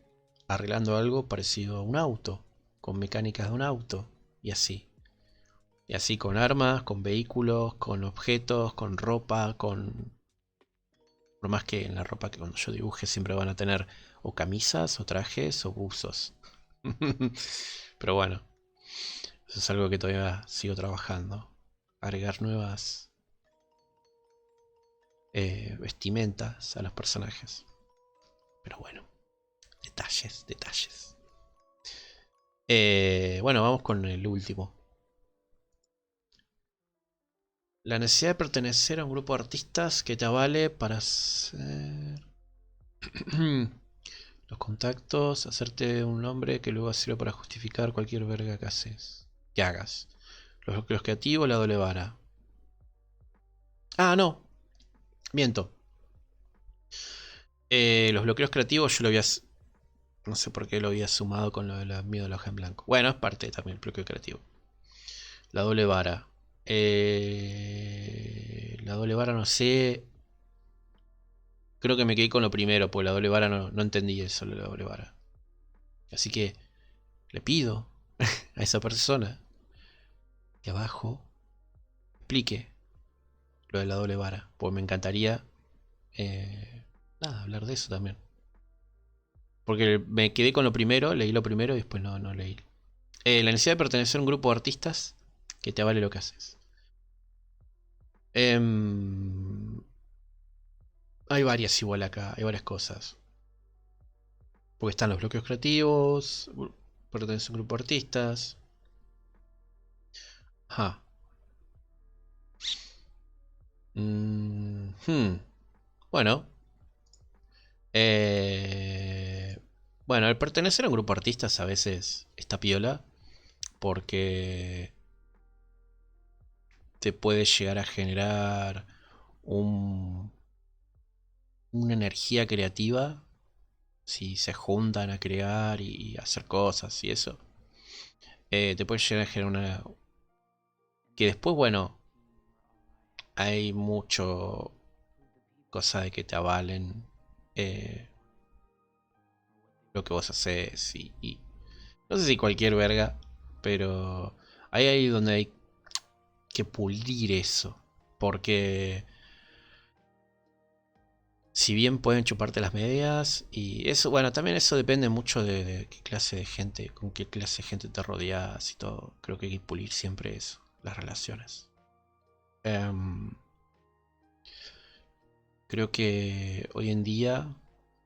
arreglando algo parecido a un auto, con mecánicas de un auto, y así. Y así con armas, con vehículos, con objetos, con ropa, con... Por más que en la ropa que cuando yo dibuje siempre van a tener o camisas, o trajes, o buzos. Pero bueno, eso es algo que todavía sigo trabajando. Agregar nuevas vestimentas a los personajes. Pero bueno, detalles, detalles. Bueno, vamos con el último. La necesidad de pertenecer a un grupo de artistas que te avale para hacer... los contactos, hacerte un nombre que luego sirve para justificar cualquier verga que haces, que hagas. Los bloqueos creativos, la doble vara. Ah, no, miento. Los bloqueos creativos yo lo había... No sé por qué lo había sumado con lo de la miedo a la hoja en blanco. Bueno, es parte también el bloqueo creativo. La doble vara. La doble vara no sé. Creo que me quedé con lo primero, porque la doble vara no entendí eso, la doble vara. Así que le pido a esa persona que abajo explique lo de la doble vara. Pues me encantaría nada, hablar de eso también. Porque me quedé con lo primero, leí lo primero y después no leí. La necesidad de pertenecer a un grupo de artistas que te avale lo que haces. Hay varias igual acá, hay varias cosas. Porque están los bloqueos creativos, pertenecer a un grupo de artistas. Ajá. Bueno. Eh, bueno, el pertenecer a un grupo de artistas a veces está piola. Porque te puede llegar a generar un, una energía creativa si se juntan a crear y hacer cosas y eso. Te puede llegar a generar una... Que después, bueno, hay mucho cosa de que te avalen eh, lo que vos haces y no sé si cualquier verga, pero ahí donde hay que pulir eso. Porque si bien pueden chuparte las medias y eso, bueno, también eso depende mucho de qué clase de gente, con qué clase de gente te rodeas y todo. Creo que hay que pulir siempre eso, las relaciones. Em, Creo que hoy en día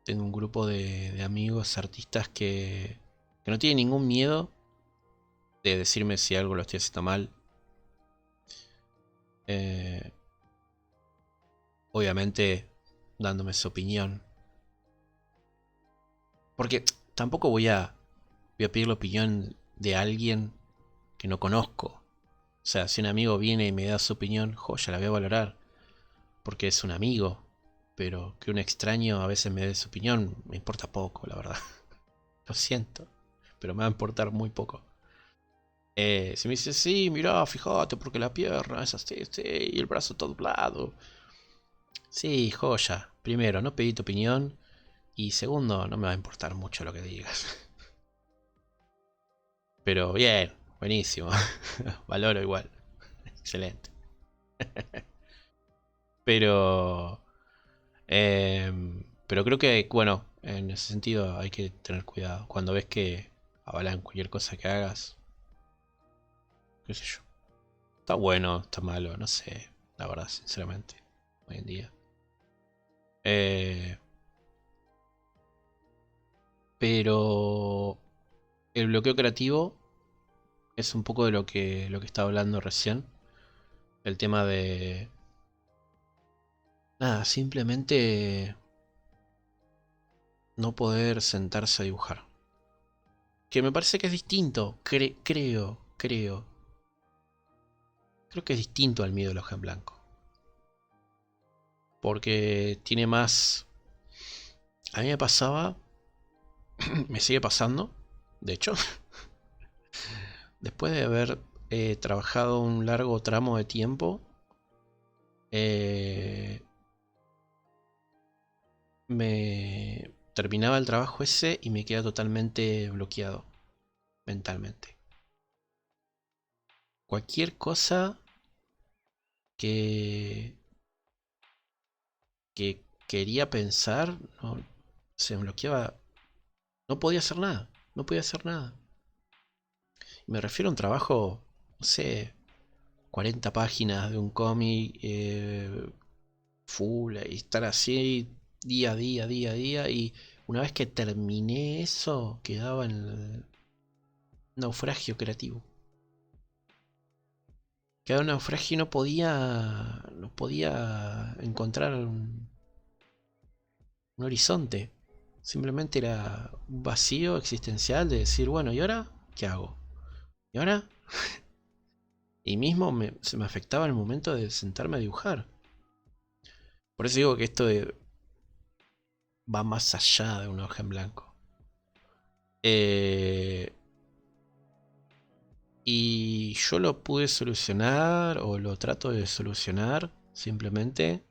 tengo un grupo de amigos artistas que no tienen ningún miedo de decirme si algo lo estoy haciendo mal. Eh, Obviamente dándome su opinión. Porque tampoco voy a pedir la opinión de alguien que no conozco. O sea, si un amigo viene y me da su opinión, joya, la voy a valorar. Porque es un amigo. Pero que un extraño a veces me dé su opinión, me importa poco, la verdad. Lo siento. Pero me va a importar muy poco. Si me dice, sí, mira, fíjate, porque la pierna es así, sí, y el brazo todo doblado. Sí, joya. Primero, no pedí tu opinión. Y segundo, no me va a importar mucho lo que digas. Pero bien, buenísimo. Valoro igual. Excelente. Pero... pero creo que, bueno, en ese sentido hay que tener cuidado. Cuando ves que avalan cualquier cosa que hagas, qué sé yo. Está bueno, está malo, no sé. La verdad, sinceramente. Hoy en día. Eh, pero el bloqueo creativo es un poco de lo que estaba hablando recién. El tema de... Nada, simplemente no poder sentarse a dibujar. Que me parece que es distinto. Creo. Creo que es distinto al miedo a la hoja en blanco. Porque tiene más... A mí me pasaba... Me sigue pasando. De hecho. Después de haber trabajado un largo tramo de tiempo. eh, me terminaba el trabajo ese y me quedaba totalmente bloqueado mentalmente. Cualquier cosa que, que quería pensar, no, se me bloqueaba. No podía hacer nada. No podía hacer nada. Me refiero a un trabajo, no sé, 40 páginas de un cómic full y estar así día a día, día a día. Y una vez que terminé eso, quedaba en el naufragio creativo. Quedaba en naufragio y no podía encontrar un horizonte. Simplemente era un vacío existencial de decir, bueno, ¿y ahora qué hago? ¿Y ahora? Y mismo se me afectaba el momento de sentarme a dibujar. Por eso digo que va más allá de una hoja en blanco. Eh, y yo lo pude solucionar, o lo trato de solucionar, simplemente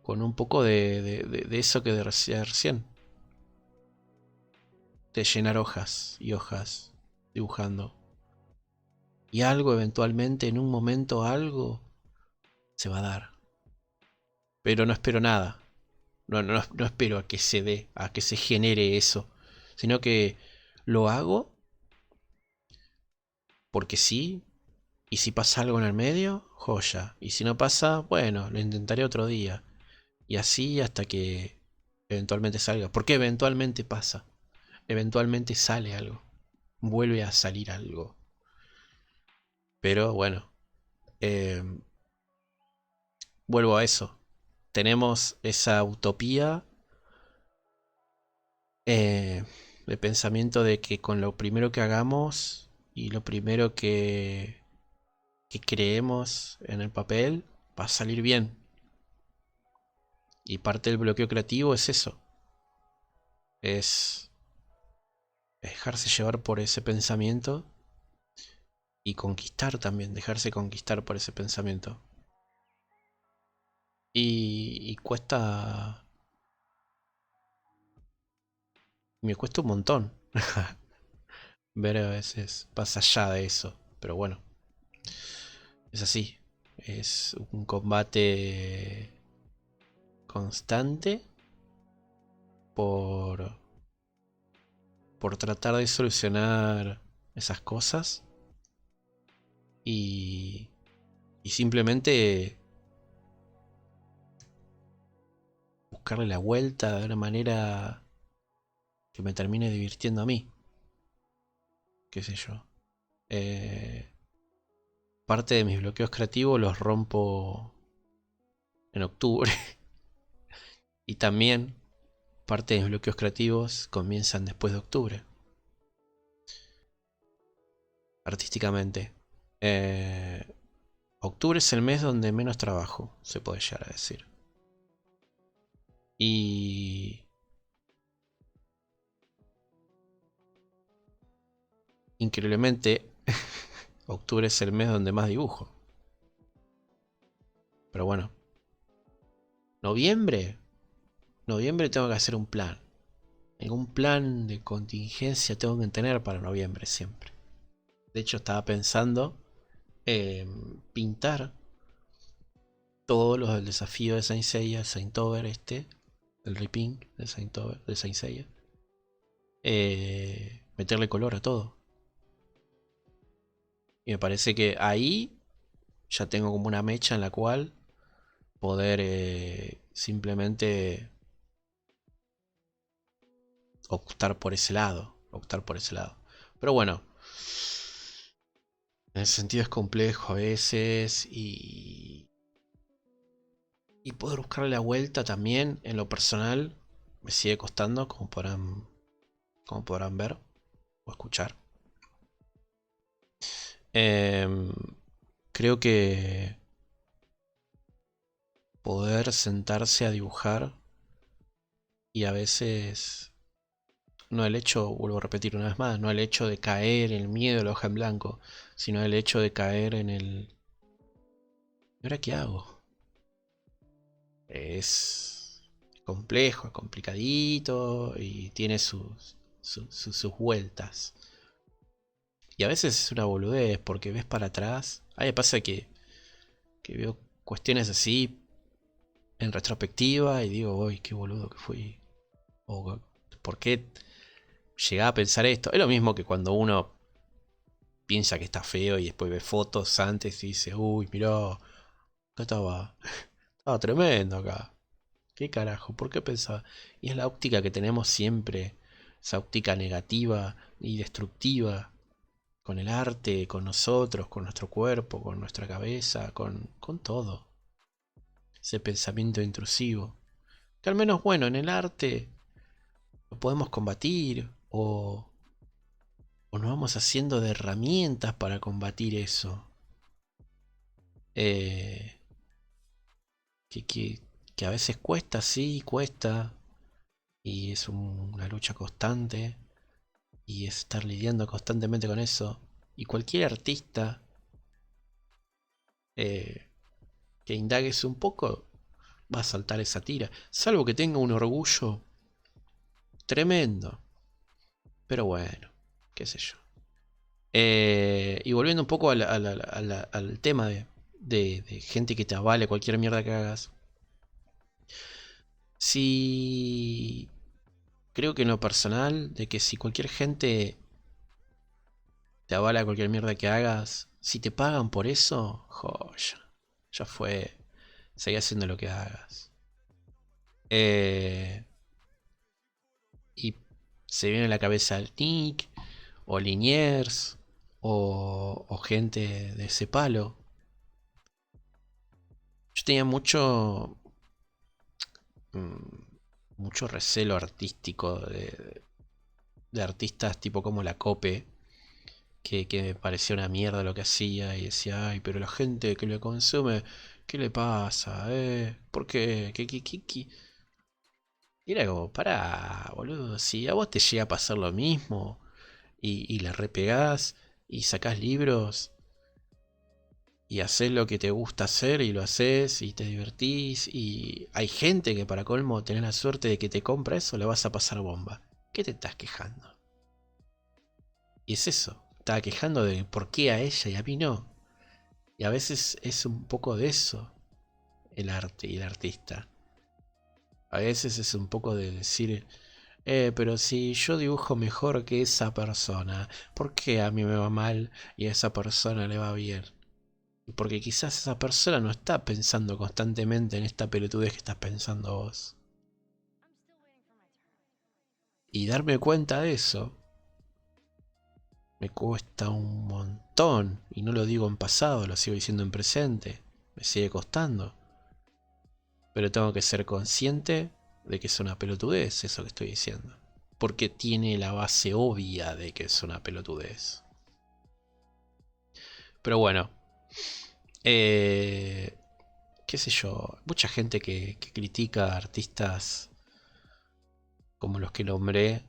con un poco de eso que decía recién. De llenar hojas y hojas, dibujando. Y algo eventualmente, en un momento, algo se va a dar. Pero no espero nada. No espero a que se dé, a que se genere eso. Sino que lo hago porque sí. Y si pasa algo en el medio, joya. Y si no pasa, bueno, lo intentaré otro día. Y así hasta que eventualmente salga. Porque eventualmente pasa. Eventualmente sale algo. Vuelve a salir algo. Pero bueno. Eh, vuelvo a eso. Tenemos esa utopía eh, de pensamiento de que con lo primero que hagamos y lo primero que creemos en el papel va a salir bien. Y parte del bloqueo creativo es eso. Es dejarse llevar por ese pensamiento y conquistar también, dejarse conquistar por ese pensamiento. Y me cuesta un montón ver a veces más allá de eso. Pero bueno, es así. Es un combate constante por, por tratar de solucionar esas cosas y, y simplemente buscarle la vuelta de una manera que me termine divirtiendo a mí, qué sé yo. Eh, parte de mis bloqueos creativos los rompo en octubre y también parte de mis bloqueos creativos comienzan después de octubre, artísticamente. Eh, octubre es el mes donde menos trabajo, se puede llegar a decir. Y increíblemente, octubre es el mes donde más dibujo. Pero bueno, noviembre, noviembre tengo que hacer un plan. Algún plan de contingencia tengo que tener para noviembre siempre. De hecho, estaba pensando en pintar todos los del desafío de Saint Seiya, Saintover el repink de Saint Seiya. Meterle color a todo. Y me parece que ahí ya tengo como una mecha en la cual poder simplemente optar por ese lado. Optar por ese lado. Pero bueno, en ese sentido es complejo a veces y poder buscarle la vuelta también en lo personal me sigue costando, como podrán ver o escuchar. Em, creo que poder sentarse a dibujar y a veces no el hecho, vuelvo a repetir una vez más, no el hecho de caer en el miedo de la hoja en blanco, sino el hecho de caer en el ¿y ahora qué hago? Es complejo, complicadito y tiene sus vueltas. Y a veces es una boludez porque ves para atrás. A mí me pasa que veo cuestiones así en retrospectiva y digo, uy, qué boludo que fui. O por qué llegaba a pensar esto. Es lo mismo que cuando uno piensa que está feo y después ve fotos antes y dice, uy, mirá, acá estaba tremendo acá. ¿Qué carajo? ¿Por qué pensaba? Y es la óptica que tenemos siempre, esa óptica negativa y destructiva, con el arte, con nosotros, con nuestro cuerpo, con nuestra cabeza, con todo. Ese pensamiento intrusivo. Que al menos, bueno, en el arte lo podemos combatir o nos vamos haciendo de herramientas para combatir eso. Eh, que, que, que a veces cuesta, sí, cuesta. Y es una lucha constante. Y es estar lidiando constantemente con eso. Y cualquier artista eh, que indagues un poco va a saltar esa tira. Salvo que tenga un orgullo tremendo. Pero bueno, qué sé yo. Y volviendo un poco al tema de gente que te avale cualquier mierda que hagas. Si creo que en lo personal, de que si cualquier gente te avala cualquier mierda que hagas, si te pagan por eso, joya, ya fue, seguí haciendo lo que hagas. Eh, y se viene a la cabeza el Nick, o Liniers, o gente de ese palo. Yo tenía mucho recelo artístico de artistas tipo como la Cope, que me parecía una mierda lo que hacía y decía, ay, pero la gente que le consume, ¿qué le pasa? ¿Por qué? ¿Qué? Y era como, pará, boludo, si a vos te llega a pasar lo mismo y le repegás y sacás libros y haces lo que te gusta hacer y lo haces y te divertís y hay gente que para colmo tenés la suerte de que te compra eso, le vas a pasar bomba. ¿Qué te estás quejando? Y es eso, estaba quejando de por qué a ella y a mí no. Y a veces es un poco de eso el arte y el artista. A veces es un poco de decir, pero si yo dibujo mejor que esa persona, ¿por qué a mí me va mal y a esa persona le va bien? Porque quizás esa persona no está pensando constantemente en esta pelotudez que estás pensando vos. Y darme cuenta de eso me cuesta un montón. Y no lo digo en pasado, lo sigo diciendo en presente. Me sigue costando. Pero tengo que ser consciente de que es una pelotudez eso que estoy diciendo. Porque tiene la base obvia de que es una pelotudez. Pero bueno, eh, qué sé yo, mucha gente que critica a artistas como los que nombré.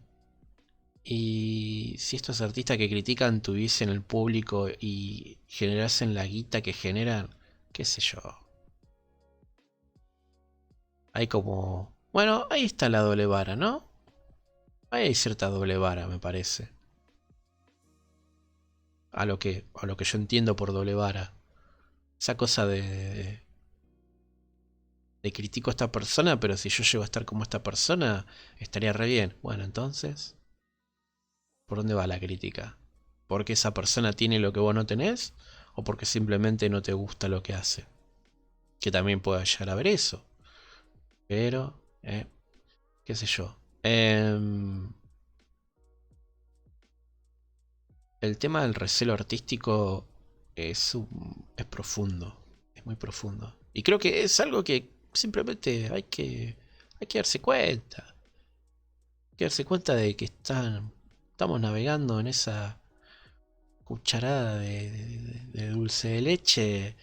Y si estos artistas que critican tuviesen el público y generasen la guita que generan, qué sé yo. Hay como... Bueno, ahí está la doble vara, ¿no? Ahí hay cierta doble vara, me parece. A lo que yo entiendo por doble vara. Esa cosa de critico a esta persona, pero si yo llego a estar como esta persona, estaría re bien. Bueno, entonces, ¿por dónde va la crítica? ¿Porque esa persona tiene lo que vos no tenés? ¿O porque simplemente no te gusta lo que hace? Que también pueda llegar a ver eso. Pero, qué sé yo. El tema del recelo artístico es profundo. Es muy profundo. Y creo que es algo que simplemente hay que darse cuenta. Hay que darse cuenta de que estamos navegando en esa cucharada de dulce de leche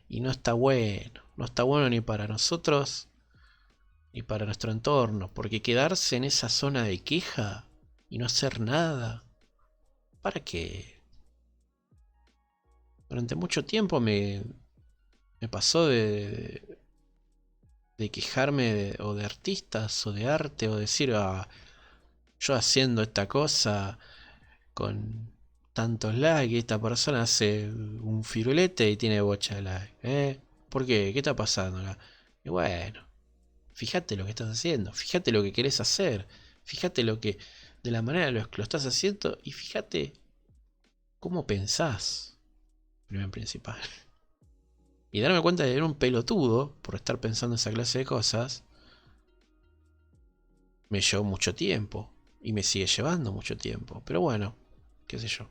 y no está bueno. No está bueno ni para nosotros ni para nuestro entorno. Porque quedarse en esa zona de queja y no hacer nada. ¿Para qué? Durante mucho tiempo me pasó de quejarme o de artistas o de arte o decir, ah, yo haciendo esta cosa con tantos likes, esta persona hace un firulete y tiene bocha de likes, ¿eh? ¿Por qué? ¿Qué está pasando acá? Y bueno, fíjate lo que estás haciendo, fíjate lo que querés hacer, fíjate lo que, de la manera en la que lo estás haciendo y fíjate cómo pensás, primero principal. Y darme cuenta de que era un pelotudo por estar pensando esa clase de cosas, me llevó mucho tiempo. Y me sigue llevando mucho tiempo. Pero bueno, qué sé yo.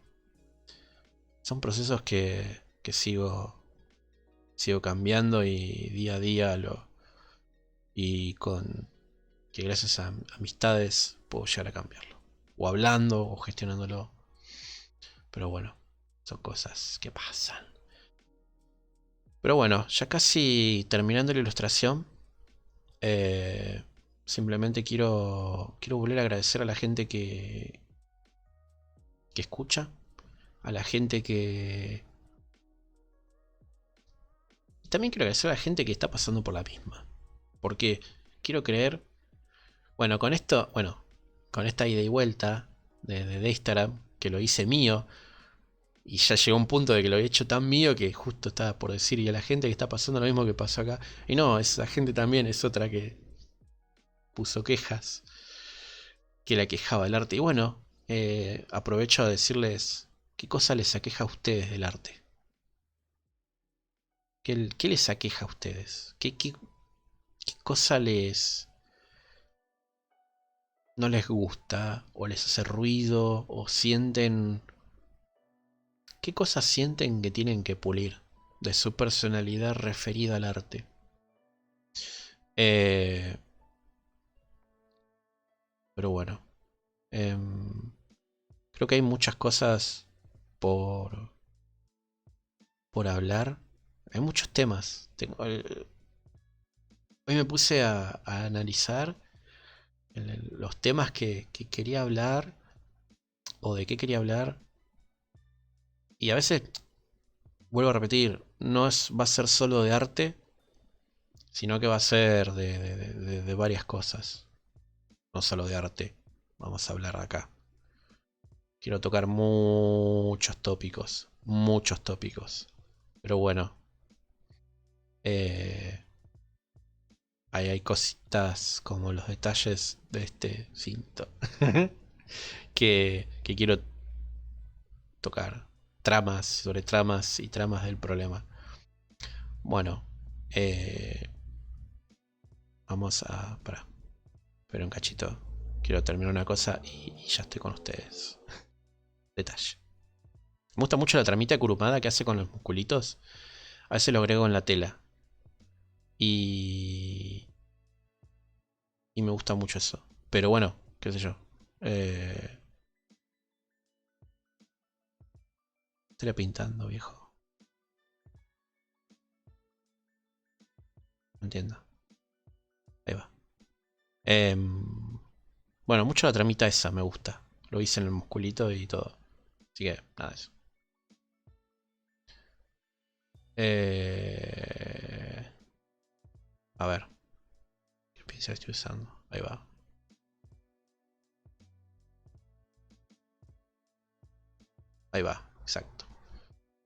Son procesos que sigo cambiando y día a día y con que gracias a amistades puedo llegar a cambiarlo. O hablando o gestionándolo. Pero bueno, son cosas que pasan. Pero bueno, ya casi terminando la ilustración. Eh, Simplemente quiero volver a agradecer a la gente que escucha, a la gente que... También quiero agradecer a la gente que está pasando por la misma. Porque quiero creer... Bueno, con esto, bueno, con esta ida y vuelta de Instagram, que lo hice mío, y ya llegó un punto de que lo había hecho tan mío que justo estaba por decir, y a la gente que está pasando lo mismo que pasó acá. Y no, esa gente también es otra que puso quejas, que la quejaba el arte. Y bueno, aprovecho a decirles qué cosa les aqueja a ustedes del arte. ¿Qué les aqueja a ustedes? ¿Qué cosa no les gusta? ¿O les hace ruido? ¿O sienten... ¿Qué cosas sienten que tienen que pulir de su personalidad referida al arte? Eh, pero bueno, em, creo que hay muchas cosas por, por hablar. Hay muchos temas. Hoy me puse a analizar los temas que quería hablar o de qué quería hablar. Y a veces, vuelvo a repetir, va a ser solo de arte, sino que va a ser de varias cosas. No solo de arte. Vamos a hablar acá. Quiero tocar muchos tópicos. Muchos tópicos. Pero bueno, eh, ahí hay cositas como los detalles de este cinto que quiero tocar. Tramas sobre tramas y tramas del problema. Bueno, eh, vamos a... espera un cachito. Quiero terminar una cosa y ya estoy con ustedes. Detalle. Me gusta mucho la tramita de Kurumada que hace con los musculitos. A veces lo agrego en la tela. Y... Y me gusta mucho eso. Pero bueno, qué sé yo. Eh, Estaría pintando, viejo. No entiendo. Ahí va. Bueno, mucho la tramita esa me gusta. Lo hice en el musculito y todo. Así que, nada de eso. Eh, a ver. ¿Qué pincel estoy usando? Ahí va. Ahí va, exacto.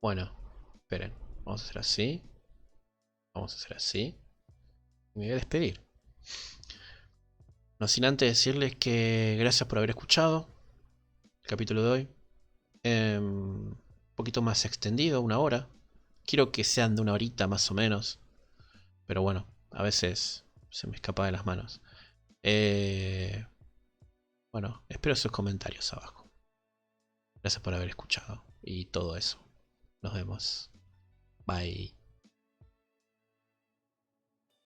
Bueno, esperen. Vamos a hacer así. Vamos a hacer así. Y me voy a despedir. No sin antes decirles que gracias por haber escuchado el capítulo de hoy. Un poquito más extendido, 1 hora. Quiero que sean de 1 horita más o menos. Pero bueno, a veces se me escapa de las manos. Eh, bueno, espero sus comentarios abajo. Gracias por haber escuchado y todo eso. Nos vemos. Bye.